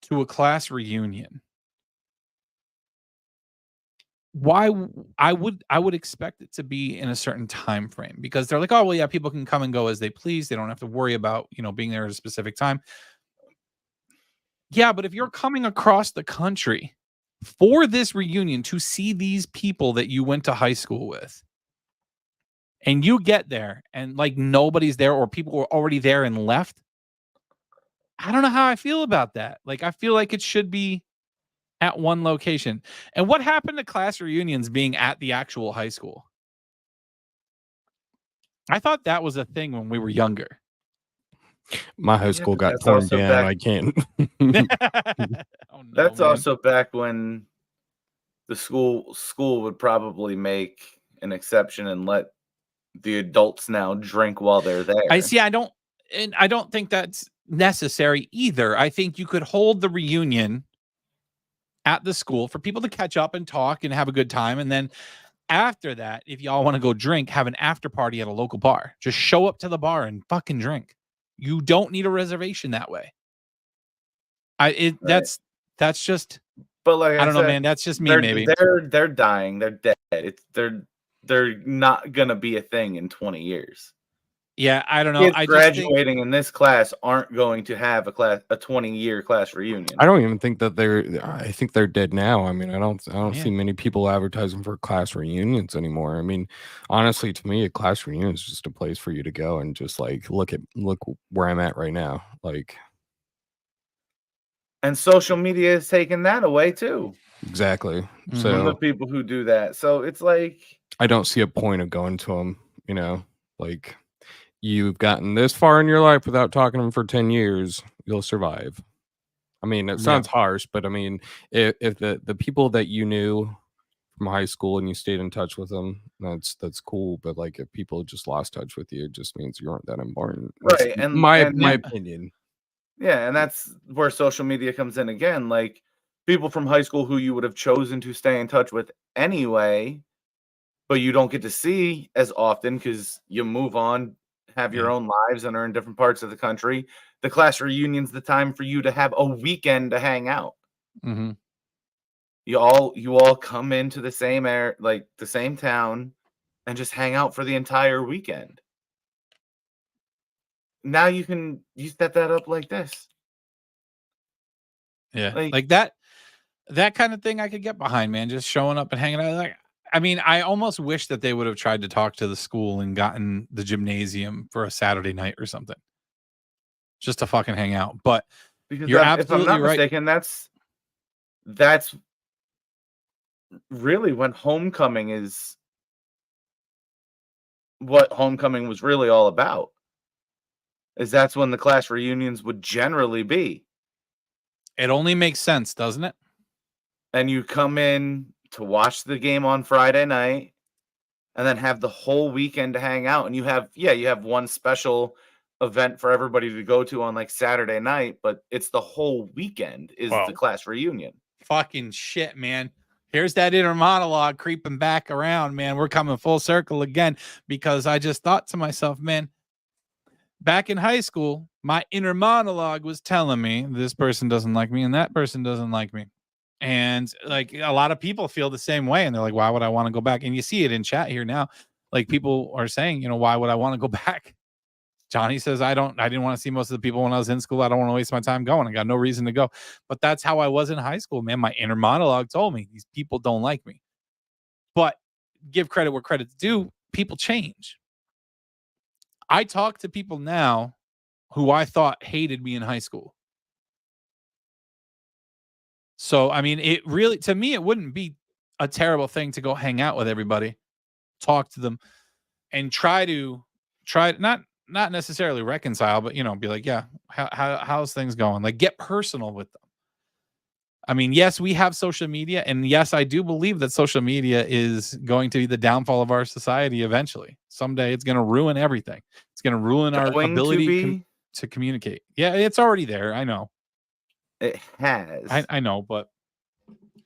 to a class reunion, why I would expect it to be in a certain time frame, because they're like, oh well, yeah, people can come and go as they please. They don't have to worry about being there at a specific time. Yeah, but if you're coming across the country for this reunion to see these people that you went to high school with, and you get there and like nobody's there, or people were already there and left, I don't know how I feel about that. Like, I feel like it should be at one location. And what happened to class reunions being at the actual high school? I thought that was a thing when we were younger. My high school got that's torn also down. back- I can't. Oh That's man. also back when the school would probably make an exception and let the adults now drink while they're there. I don't think that's necessary either. I think you could hold the reunion at the school for people to catch up and talk and have a good time, and then after that, if y'all want to go drink, have an after party at a local bar. Just show up to the bar and fucking drink. You don't need a reservation that way. That's just, But like I don't know, said, man. That's just me, they're maybe. they're dying. They're dead. They're not gonna be a thing in 20 years. Yeah, I don't know. Kids I just think graduating in this class aren't going to have a 20-year class reunion. I don't even think that I think they're dead now. I mean, I don't Yeah. see many people advertising for class reunions anymore. I mean, honestly, to me, a class reunion is just a place for you to go and just like look where I'm at right now. Like, And social media has taken that away too exactly. Mhm. from the So people who do that. So it's like, I don't see a point of going to them, like you've gotten this far in your life without talking to them for 10 years, you'll survive. I mean, it Yeah. sounds harsh, but I mean, if the people that you knew from high school and you stayed in touch with them, that's cool. But like, if people just lost touch with you, it just means you aren't that important. That's right. And my yeah. opinion. Yeah, and that's where social media comes in again. Like people from high school who you would have chosen to stay in touch with anyway, but you don't get to see as often because you move on, have your Yeah. own lives, and are in different parts of the country. The class reunion's the time for you to have a weekend to hang out. Mm-hmm. You all come into the same the same town, and just hang out for the entire weekend. Now you set that up like this. Yeah, Like, like that kind of thing I could get behind, man. Just showing up and hanging out. Like, I mean, I almost wish that they would have tried to talk to the school and gotten the gymnasium for a Saturday night or something, just to fucking hang out. But because you're if I'm absolutely not right. mistaken, that's really when homecoming is what homecoming was really all about. That's when the class reunions would generally be. It only makes sense, doesn't it? And you come in to watch the game on Friday night and then have the whole weekend to hang out. And you have one special event for everybody to go to on like Saturday night, but it's the whole weekend is the class reunion. Fucking shit, man. Here's that inner monologue creeping back around, man. We're coming full circle again because I just thought to myself, man, back in high school, my inner monologue was telling me this person doesn't like me and that person doesn't like me. And like a lot of people feel the same way. And they're like, why would I want to go back? And you see it in chat here now. Like people are saying, why would I want to go back? Johnny says, I didn't want to see most of the people when I was in school. I don't want to waste my time going. I got no reason to go. But that's how I was in high school, man. My inner monologue told me these people don't like me. But give credit where credit's due. People change. I talk to people now who I thought hated me in high school. So, I mean, it really, to me, it wouldn't be a terrible thing to go hang out with everybody, talk to them, and try not necessarily reconcile, but be like, yeah, how's things going? Like, get personal with them. I mean, yes, we have social media, and yes, I do believe that social media is going to be the downfall of our society eventually. Someday, it's going to ruin everything. It's going to ruin our ability to communicate. Yeah, it's already there. I know. It has. I know, but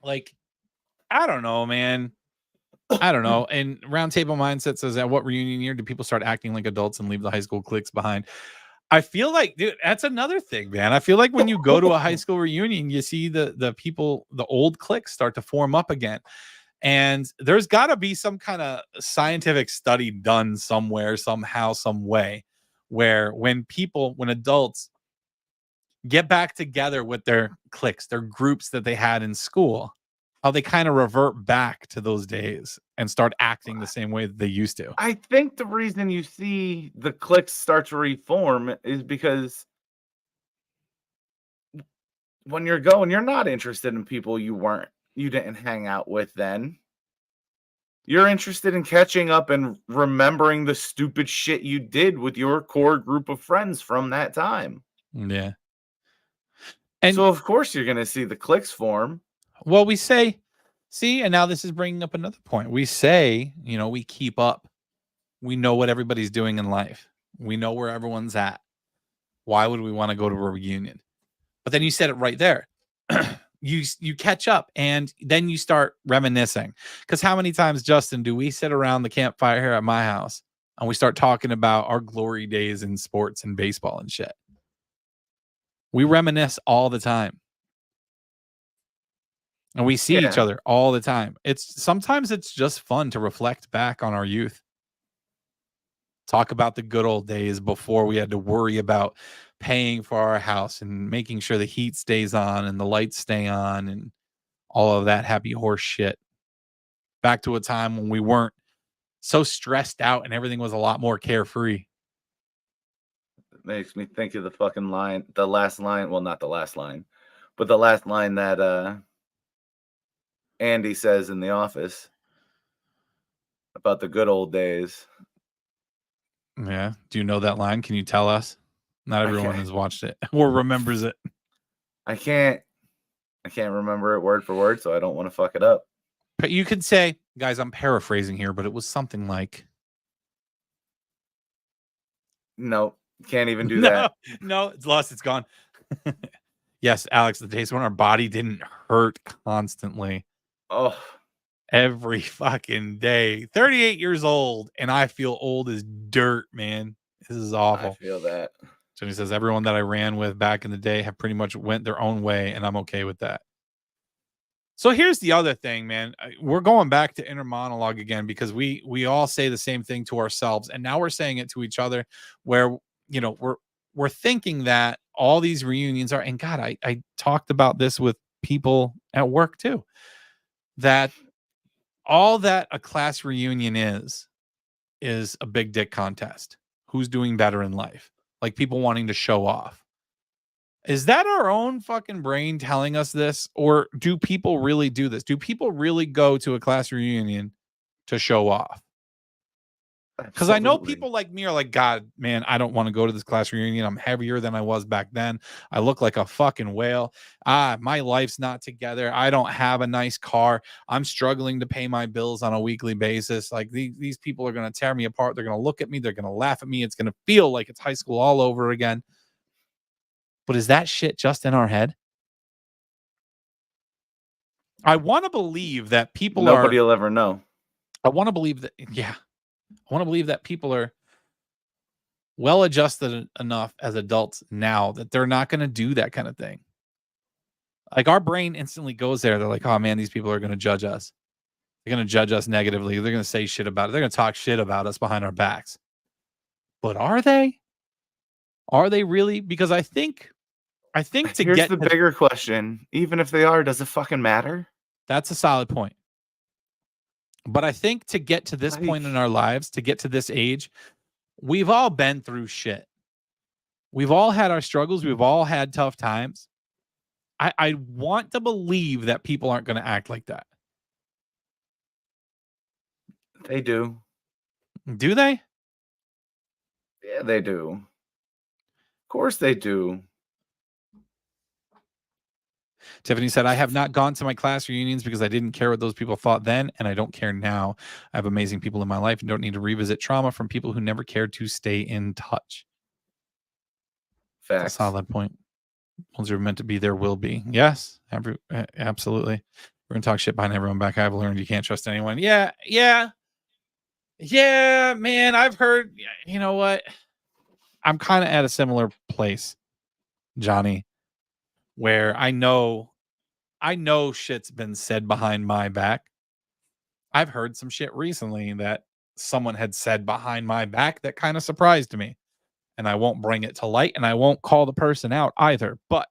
like, I don't know, man. I don't know. And Roundtable Mindset says, at what reunion year do people start acting like adults and leave the high school cliques behind? I feel like, dude, that's another thing, man. I feel like when you go to a high school reunion, you see the people, the old cliques start to form up again. And there's got to be some kind of scientific study done somewhere, somehow, some way, where when adults get back together with their cliques, their groups that they had in school, how they kind of revert back to those days and start acting the same way that they used to. I think the reason you see the cliques start to reform is because when you're going, you're not interested in people you didn't hang out with then. You're interested in catching up and remembering the stupid shit you did with your core group of friends from that time. Yeah. And so of course you're going to see the clicks form. well, we say, see, and now this is bringing up another point. We say, we keep up. We know what everybody's doing in life. We know where everyone's at. Why would we want to go to a reunion? But then you said it right there. You catch up and then you start reminiscing. Because how many times, Justin, do we sit around the campfire here at my house and we start talking about our glory days in sports and baseball and shit? We reminisce all the time. And we see each other all the time. Sometimes it's just fun to reflect back on our youth. Talk about the good old days before we had to worry about paying for our house and making sure the heat stays on and the lights stay on and all of that happy horse shit. Back to a time when we weren't so stressed out and everything was a lot more carefree. It makes me think of the fucking line, the last line. Well, not the last line, but the last line that Andy says in The Office about the good old days. Yeah. Do you know that line? Can you tell us? Not everyone has watched it or remembers it. I can't remember it word for word, so I don't want to fuck it up. But you could say, guys, I'm paraphrasing here, but it was something like, no, can't even do that. No, it's lost. It's gone. Yes, Alex, the days when our body didn't hurt constantly. Oh, every fucking day. 38 years old, and I feel old as dirt, man. This is awful. I feel that. Jimmy says, everyone that I ran with back in the day have pretty much went their own way, and I'm okay with that. So here's the other thing, man. We're going back to inner monologue again because we all say the same thing to ourselves, and now we're saying it to each other where, we're thinking that all these reunions are, and God, I talked about this with people at work too, that all that a class reunion is a big dick contest. Who's doing better in life? Like people wanting to show off. Is that our own fucking brain telling us this? Or do people really do this? Do people really go to a class reunion to show off? Because I know people like me are like, God, man, I don't want to go to this class reunion. I'm heavier than I was back then. I look like a fucking whale. My life's not together. I don't have a nice car. I'm struggling to pay my bills on a weekly basis. Like these people are going to tear me apart. They're going to look at me. They're going to laugh at me. It's going to feel like it's high school all over again. But is that shit just in our head? I want to believe that people Nobody will ever know. I want to believe that, yeah. I want to believe that people are well adjusted enough as adults now that they're not going to do that kind of thing. Like our brain instantly goes there. They're like, oh man, these people are going to judge us. They're going to judge us negatively. They're going to say shit about it. They're going to talk shit about us behind our backs. But are they? Are they really? Because I think to Here's get the bigger question. Even if they are, does it fucking matter? That's a solid point. But I think to get to this point in our lives, to get to this age, we've all been through shit. We've all had our struggles. We've all had tough times. I want to believe that people aren't going to act like that. They do. Do they? Yeah, they do. Of course they do. Tiffany said, I have not gone to my class reunions because I didn't care what those people thought then, and I don't care now. I have amazing people in my life and don't need to revisit trauma from people who never cared to stay in touch. Facts. That's a solid point. Ones who are meant to be there will be. Yes, absolutely. We're going to talk shit behind everyone back. I've learned you can't trust anyone. Yeah, man. I've heard, you know what? I'm kind of at a similar place, Johnny, where I know shit's been said behind my back. I've heard some shit recently that someone had said behind my back that kind of surprised me. And I won't bring it to light and I won't call the person out either. But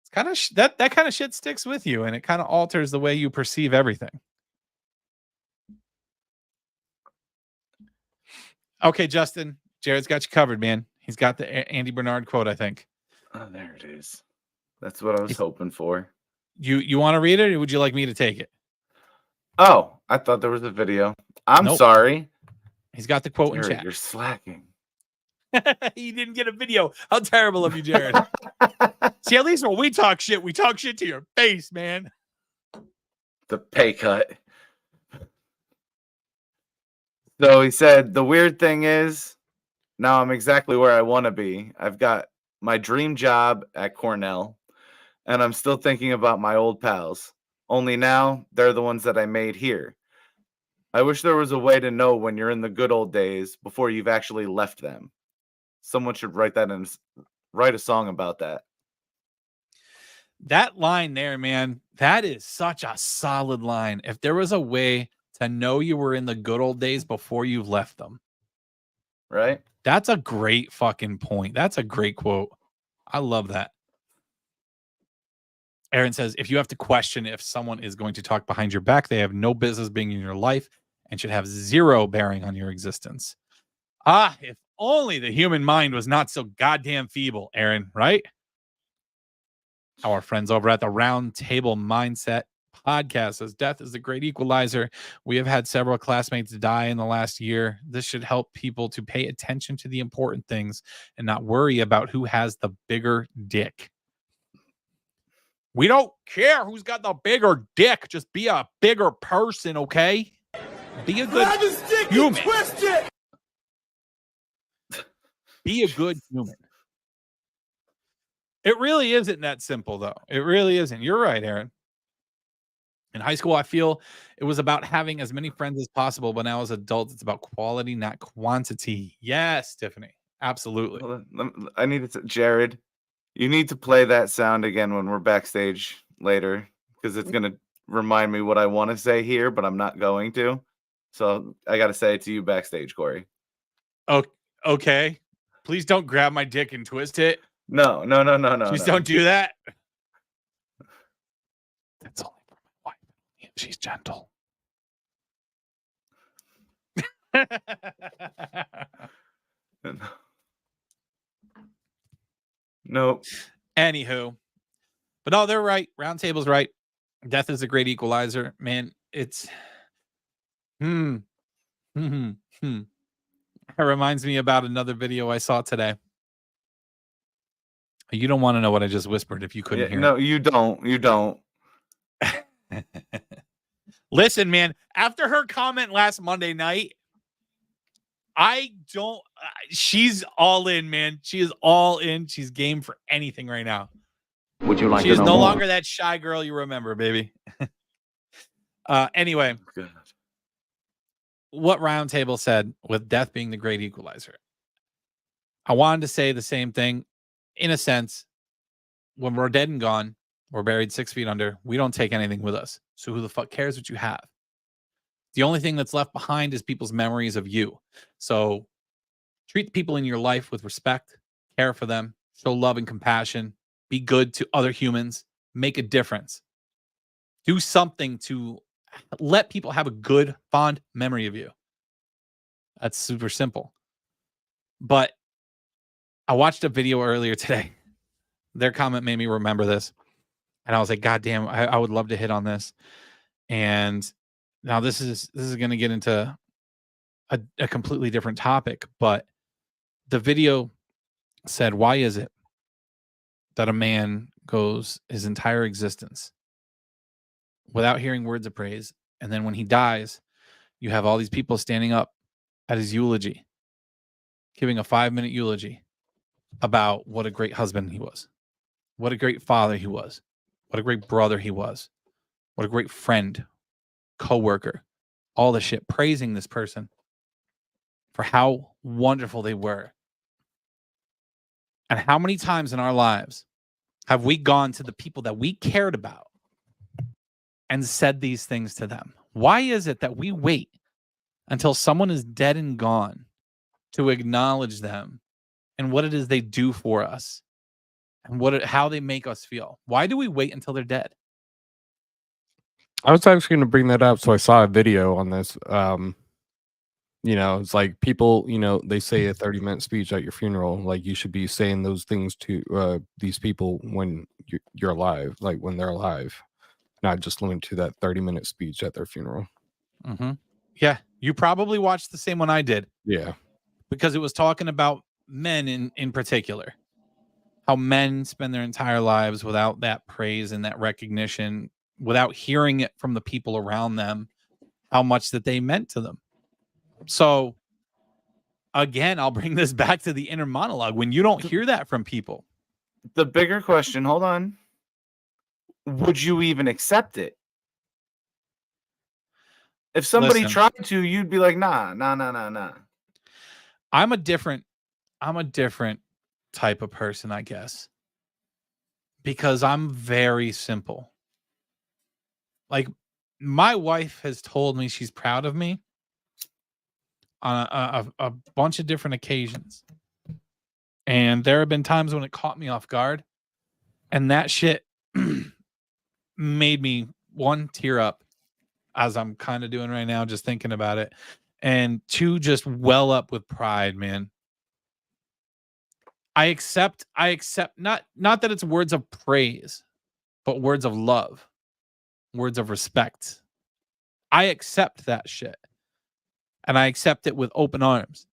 it's kind of that kind of shit sticks with you and it kind of alters the way you perceive everything. Okay, Justin, Jared's got you covered, man. He's got the Andy Bernard quote, I think. Oh, there it is. That's what I was hoping for. You want to read it or would you like me to take it? Oh, I thought there was a video. I'm sorry. He's got the quote Jared, in chat. You're slacking. He didn't get a video. How terrible of you, Jared. See, at least when we talk shit to your face, man. The pay cut. So he said, the weird thing is, now I'm exactly where I want to be. I've got my dream job at Cornell, and I'm still thinking about my old pals. Only now, they're the ones that I made here. I wish there was a way to know when you're in the good old days before you've actually left them. Someone should write a song about that. That line there, man, that is such a solid line. If there was a way to know you were in the good old days before you've left them, Right? that's a great fucking point. That's a great quote. I love that. Aaron says, if you have to question if someone is going to talk behind your back, they have no business being in your life and should have zero bearing on your existence. Ah, if only the human mind was not so goddamn feeble, Aaron, right? Our friends over at the Round Table Mindset podcast says, death is the great equalizer. We have had several classmates die in the last year. This should help people to pay attention to the important things and not worry about who has the bigger dick. We don't care who's got the bigger dick. Just be a bigger person, okay? Be a good human. Be a good human. It really isn't that simple, though. It really isn't. You're right, Aaron. In high school, I feel it was about having as many friends as possible, but now as adults, it's about quality, not quantity. Yes, Tiffany. Absolutely. I need to, Jared, you need to play that sound again when we're backstage later, because it's going to remind me what I want to say here, but I'm not going to. So I got to say it to you backstage, Corey. Oh, okay. Please don't grab my dick and twist it. No. Please don't do that. That's only for my wife. She's gentle. Nope. Anywho. But no, they're right. Roundtable's right. Death is a great equalizer. Man, it's It reminds me about another video I saw today. You don't want to know what I just whispered if you couldn't hear. No, you don't. You don't. Listen, man, after her comment last Monday night, she's all in, man. She is all in. She's game for anything right now. Would you like she to is know no more? longer that shy girl you remember, baby. Anyway, Good. what Roundtable said with death being the great equalizer. I wanted to say the same thing. In a sense, when we're dead and gone, we're buried 6 feet under. We don't take anything with us. So who the fuck cares what you have? The only thing that's left behind is people's memories of you. So treat the people in your life with respect, care for them, show love and compassion, be good to other humans, make a difference. Do something to let people have a good, fond memory of you. That's super simple. But I watched a video earlier today. Their comment made me remember this. And I was like, God damn, I would love to hit on this. And now this is going to get into a completely different topic. But the video said, why is it that a man goes his entire existence without hearing words of praise, and then when he dies, you have all these people standing up at his eulogy, giving a 5-minute eulogy about what a great husband he was, what a great father he was, what a great brother he was, what a great friend, coworker, all the shit, praising this person for how wonderful they were. And how many times in our lives have we gone to the people that we cared about and said these things to them? Why is it that we wait until someone is dead and gone to acknowledge them and what it is they do for us and how they make us feel? Why do we wait until they're dead? I was actually going to bring that up. So I saw a video on this. It's like people, they say a 30-minute speech at your funeral. Like you should be saying those things to these people when you're alive, like when they're alive, not just limited to that 30-minute speech at their funeral. Mm-hmm. Yeah, you probably watched the same one I did. Yeah. Because it was talking about men in particular. how men spend their entire lives without that praise and that recognition, without hearing it from the people around them, how much that they meant to them. So again, I'll bring this back to the inner monologue. When you don't hear that from people, The bigger question, hold on. Would you even accept it? If somebody Listen. tried to, you'd be like, nah, nah, nah, nah, nah. I'm a different type of person, I guess, because I'm very simple. Like, my wife has told me she's proud of me on a bunch of different occasions. And there have been times when it caught me off guard, and that shit made me, one, tear up, as I'm kind of doing right now, just thinking about it, and two, just well up with pride, man. I accept not that it's words of praise, but words of love, words of respect. I accept that shit. And I accept it with open arms.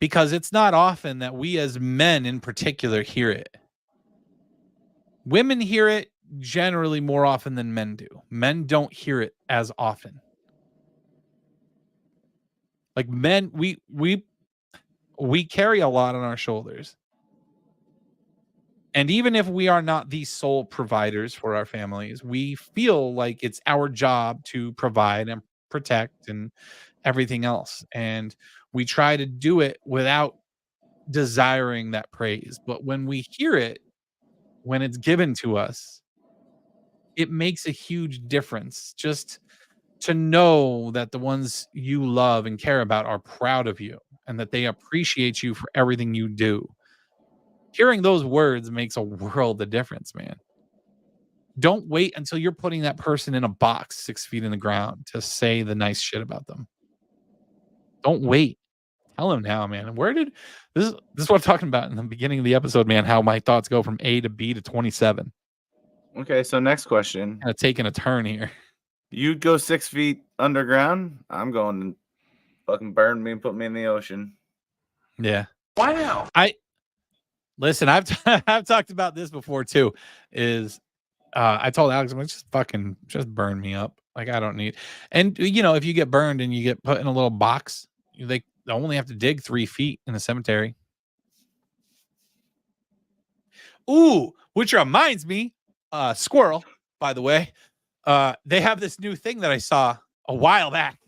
Because it's not often that we as men in particular hear it. Women hear it generally more often than men do. Men don't hear it as often. Like, men, we carry a lot on our shoulders. And even if we are not the sole providers for our families, we feel like it's our job to provide and protect and everything else. And we try to do it without desiring that praise. But when we hear it, when it's given to us, it makes a huge difference just to know that the ones you love and care about are proud of you and that they appreciate you for everything you do. Hearing those words makes a world of difference, man. Don't wait until you're putting that person in a box 6 feet in the ground to say the nice shit about them. Don't wait. Tell them now, man. Where did this is what I'm talking about in the beginning of the episode, man, how my thoughts go from A to B to 27. Okay, so next question. Kind of taking a turn here. You'd go 6 feet underground? I'm going to fucking burn me and put me in the ocean. Yeah. Wow. Listen, I've I've talked about this before too. Is I told Alex, I'm like, just burn me up. Like, I don't need. And if you get burned and you get put in a little box, they only have to dig 3 feet in a cemetery. Ooh, which reminds me, squirrel, by the way, they have this new thing that I saw a while back.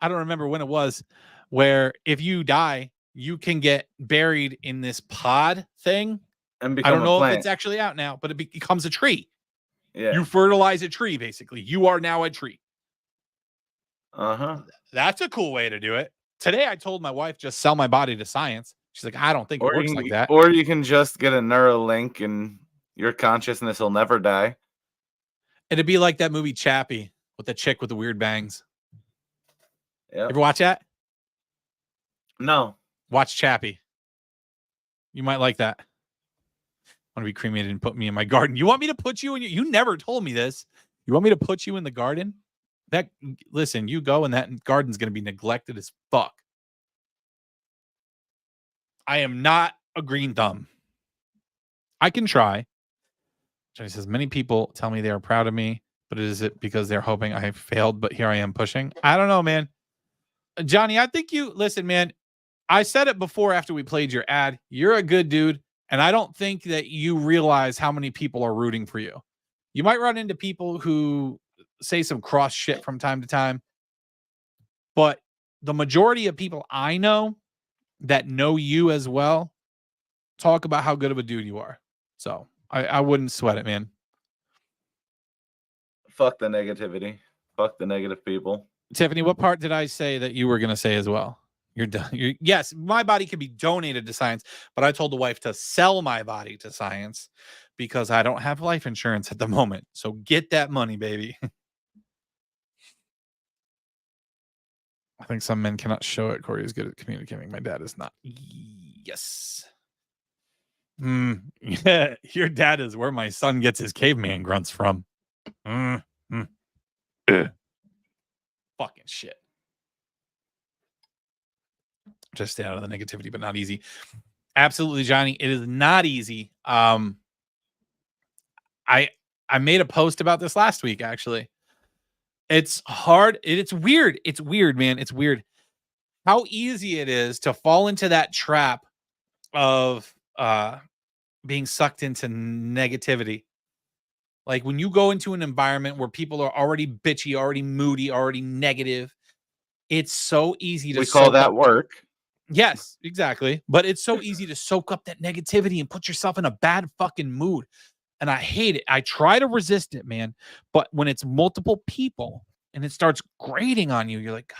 I don't remember when it was, where if you die, you can get buried in this pod thing. And I become don't a know if plant. it's actually out now, but it becomes a tree. Yeah. You fertilize a tree, basically. You are now a tree. Uh-huh. That's a cool way to do it. Today, I told my wife, just sell my body to science. She's like, I don't think it works like that. Or you can just get a Neuralink and your consciousness will never die. It'd be like that movie Chappie with the chick with the weird bangs. Yep. Ever watch that? No. Watch Chappie. You might like that. I want to be cremated and put me in my garden. You want me to put you in you never told me this. You want me to put you in the garden? Listen, you go and that garden's going to be neglected as fuck. I am not a green thumb. I can try. Johnny says, many people tell me they are proud of me, but is it because they're hoping I have failed, but here I am pushing? I don't know, man. Johnny, I think listen, man, I said it before after we played your ad. You're a good dude, and I don't think that you realize how many people are rooting for you. You might run into people who say some cross shit from time to time, but the majority of people I know that know you as well talk about how good of a dude you are. So I wouldn't sweat it, man. Fuck the negativity. Fuck the negative people. Tiffany, what part did I say that you were going to say as well? You're done. Yes, my body can be donated to science, but I told the wife to sell my body to science because I don't have life insurance at the moment. So get that money, baby. I think some men cannot show it. Corey is good at communicating. My dad is not. Yes. Yeah, your dad is where my son gets his caveman grunts from. Fucking shit. Just stay out of the negativity, but not easy. Absolutely, Johnny. It is not easy. I made a post about this last week, actually. It's hard. It's weird. It's weird, man. It's weird how easy it is to fall into that trap of being sucked into negativity. Like when you go into an environment where people are already bitchy, already moody, already negative, it's so easy to We call that up. work. Yes, exactly. But it's so easy to soak up that negativity and put yourself in a bad fucking mood. And I hate it. I try to resist it, man. But when it's multiple people and it starts grating on you, you're like,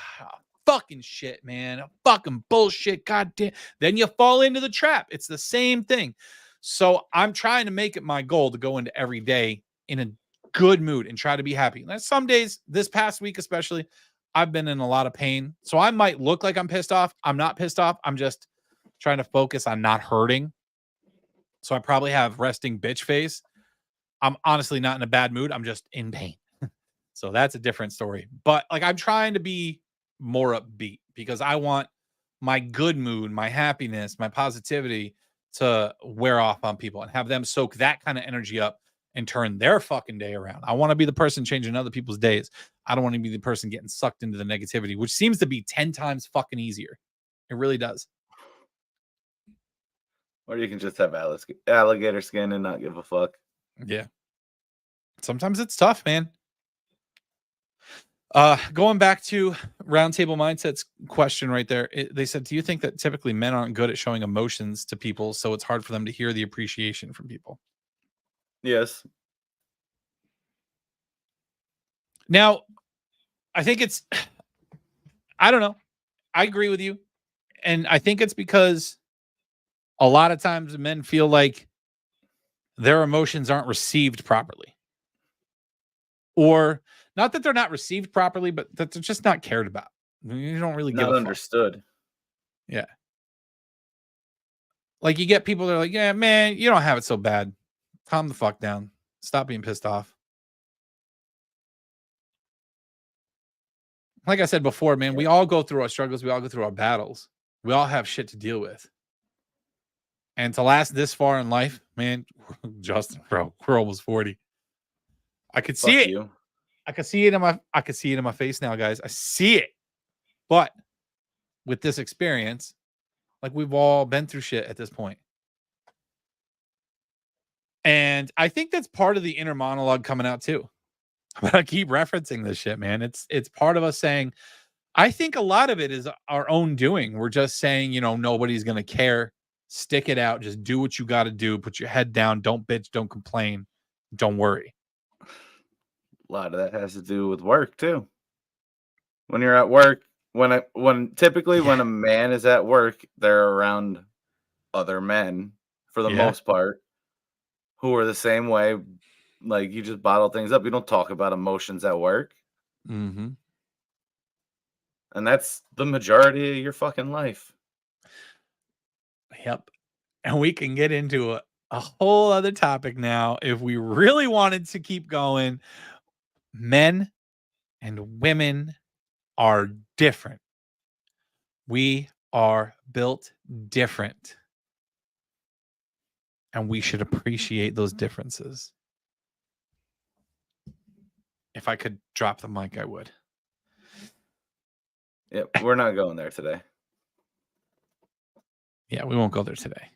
fucking shit, man. Fucking bullshit. God damn. Then you fall into the trap. It's the same thing. So I'm trying to make it my goal to go into every day in a good mood and try to be happy. Now, some days, this past week especially, I've been in a lot of pain. So I might look like I'm pissed off. I'm not pissed off. I'm just trying to focus on not hurting. So I probably have resting bitch face. I'm honestly not in a bad mood. I'm just in pain. So that's a different story. But like I'm trying to be more upbeat because I want my good mood, my happiness, my positivity to wear off on people and have them soak that kind of energy up and turn their fucking day around. I want to be the person changing other people's days. I don't want to be the person getting sucked into the negativity, which seems to be 10 times fucking easier. It really does. Or you can just have alligator skin and not give a fuck. Yeah. Sometimes it's tough, man. Going back to Roundtable Mindset's question right there, they said, do you think that typically men aren't good at showing emotions to people, so it's hard for them to hear the appreciation from people? Yes. Now, I think it's, I don't know. I agree with you. And I think it's because a lot of times men feel like their emotions aren't received properly. Or not that they're not received properly, but that they're just not cared about. You don't really give a fuck. Not understood. Yeah. Like you get people that are like, yeah, man, you don't have it so bad. Calm the fuck down. Stop being pissed off. Like I said before, man, we all go through our struggles. We all go through our battles. We all have shit to deal with. And to last this far in life, man, Justin, bro, we're almost 40. I could see Fuck it. you. I could see it in my face now, guys. I see it. But with this experience, like we've all been through shit at this point. And I think that's part of the inner monologue coming out too. But I keep referencing this shit, man. It's part of us saying, I think a lot of it is our own doing. We're just saying, you know, nobody's going to care. Stick it out. Just do what you got to do. Put your head down. Don't bitch. Don't complain. Don't worry. A lot of that has to do with work too. When you're at work, when a man is at work, they're around other men for the most part who are the same way. Like you just bottle things up. You don't talk about emotions at work. Mm-hmm. And that's the majority of your fucking life. Yep. And we can get into a whole other topic now if we really wanted to keep going. Men and women are different. We are built different. And we should appreciate those differences. If I could drop the mic, I would. Yep, we're not going there today. Yeah, we won't go there today.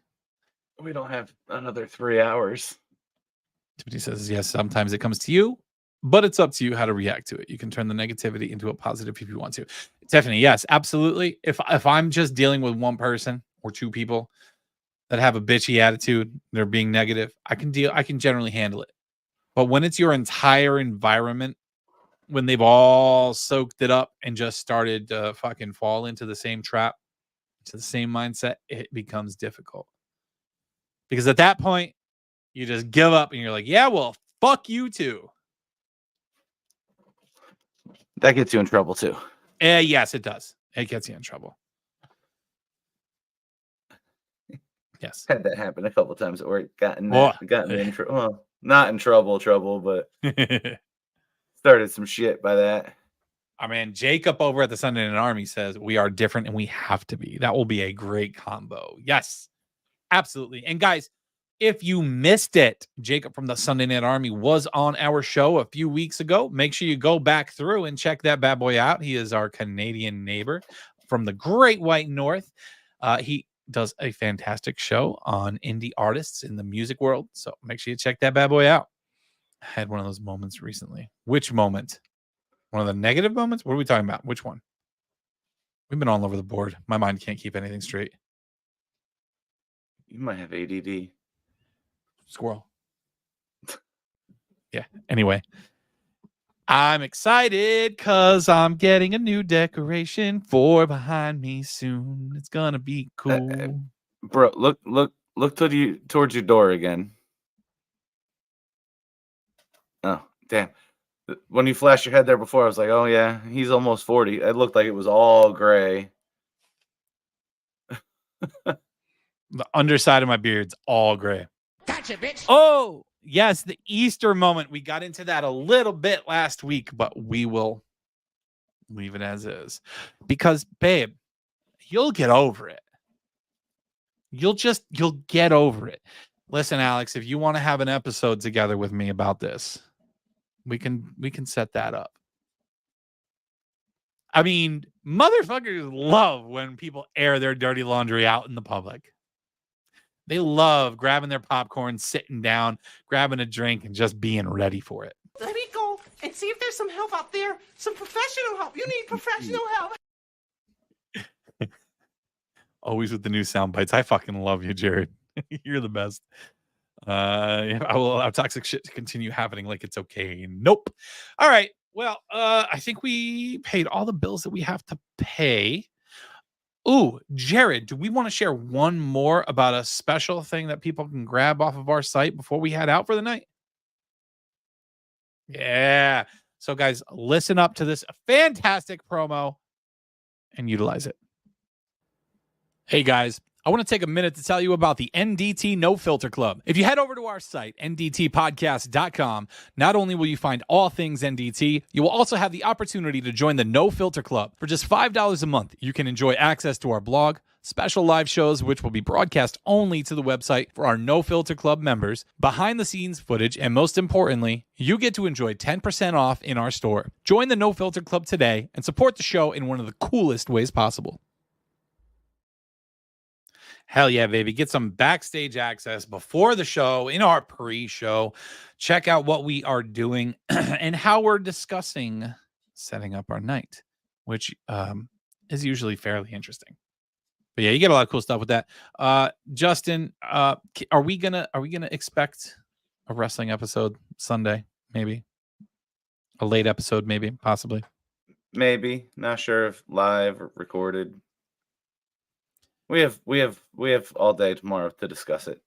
We don't have another 3 hours. Tiffany says, yes, sometimes it comes to you, but it's up to you how to react to it. You can turn the negativity into a positive if you want to. Tiffany, yes, absolutely. If I'm just dealing with one person or two people that have a bitchy attitude, they're being negative, I can generally handle it. But when it's your entire environment, when they've all soaked it up and just started to fucking fall into the same trap, to the same mindset, it becomes difficult. Because at that point, you just give up and you're like, yeah, well, fuck you too. That gets you in trouble too. Yes, it does. It gets you in trouble. Yes. Had that happen a couple times at work. Gotten me in trouble. Well, not in trouble, but started some shit by that. I mean, Jacob over at the Sunday Night Army says we are different and we have to be. That will be a great combo. Yes. absolutely. And guys, if you missed it, Jacob from the Sunday Night Army was on our show a few weeks ago. Make sure you go back through and check that bad boy out. He is our Canadian neighbor from the Great White North. He does a fantastic show on indie artists in the music world. So make sure you check that bad boy out. I had one of those moments recently. Which moment? One of the negative moments? What are we talking about? Which one? We've been all over the board. My mind can't keep anything straight. You might have ADD. Squirrel. Yeah. Anyway, I'm excited because I'm getting a new decoration for behind me soon. It's gonna be cool. Bro, look towards your door again. Oh, damn. When you flashed your head there before, I was like, oh yeah, he's almost 40. It looked like it was all gray. The underside of my beard's all gray. Gotcha, bitch. Oh, yes, the Easter moment. We got into that a little bit last week, but we will leave it as is. Because, babe, you'll get over it. You'll get over it. Listen, Alex, if you want to have an episode together with me about this, we can set that up. I mean, motherfuckers love when people air their dirty laundry out in the public. They love grabbing their popcorn, sitting down, grabbing a drink, and just being ready for it. Let me go and see if there's some help out there. Some professional help. You need professional help. Always with the new sound bites. I fucking love you, Jared. You're the best. I will allow toxic shit to continue happening like it's okay. Nope. All right. Well, I think we paid all the bills that we have to pay. Ooh, Jared, do we want to share one more about a special thing that people can grab off of our site before we head out for the night? Yeah. So, guys, listen up to this fantastic promo and utilize it. Hey, guys. I want to take a minute to tell you about the NDT No Filter Club. If you head over to our site, ndtpodcast.com, not only will you find all things NDT, you will also have the opportunity to join the No Filter Club. For just $5 a month, you can enjoy access to our blog, special live shows, which will be broadcast only to the website for our No Filter Club members, behind-the-scenes footage, and most importantly, you get to enjoy 10% off in our store. Join the No Filter Club today and support the show in one of the coolest ways possible. Hell yeah, baby. Get some backstage access before the show, in our pre-show. Check out what we are doing and how we're discussing setting up our night, which is usually fairly interesting. But yeah, you get a lot of cool stuff with that. Justin, are we gonna expect a wrestling episode Sunday? Maybe a late episode, maybe, possibly. Maybe. Not sure if live or recorded. We have all day tomorrow to discuss it.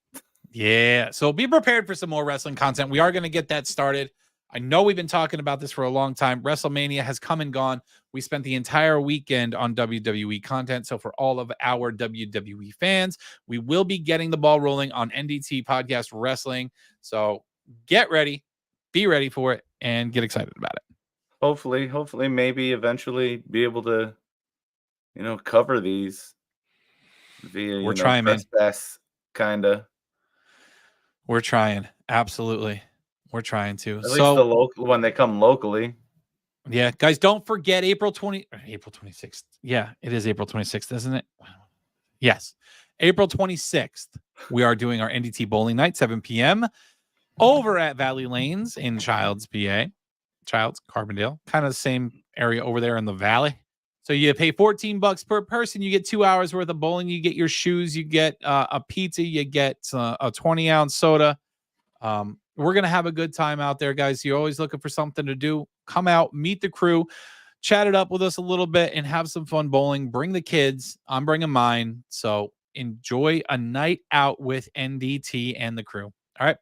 Yeah. So be prepared for some more wrestling content. We are going to get that started. I know we've been talking about this for a long time. WrestleMania has come and gone. We spent the entire weekend on WWE content. So for all of our WWE fans, we will be getting the ball rolling on NDT Podcast Wrestling. So get ready, be ready for it, and get excited about it. Hopefully, maybe eventually be able to, cover these via We're trying, man. Kinda. We're trying. Absolutely. We're trying to. At least the local when they come locally. Yeah, guys, don't forget April 26th. Yeah, it is April 26th, isn't it? Yes. April 26th. We are doing our NDT bowling night, 7 p.m. over at Valley Lanes in Childs, PA. Childs, Carbondale. Kind of the same area over there in the valley. So you pay $14 per person. You get 2 hours worth of bowling. You get your shoes. You get a pizza. You get a 20-ounce soda. We're going to have a good time out there, guys. You're always looking for something to do. Come out, meet the crew, chat it up with us a little bit, and have some fun bowling. Bring the kids. I'm bringing mine. So enjoy a night out with NDT and the crew. All right.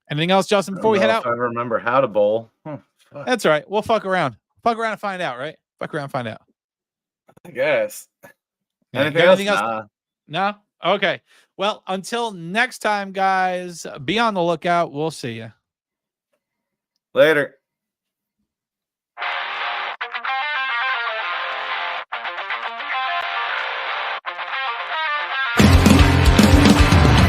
Anything else, Justin, before we head out? I remember how to bowl. That's all right. We'll fuck around. Fuck around and find out, right? Fuck around and find out. I guess. Yeah. Anything else? Nah. No? Okay. Well, until next time, guys, be on the lookout. We'll see you. Later.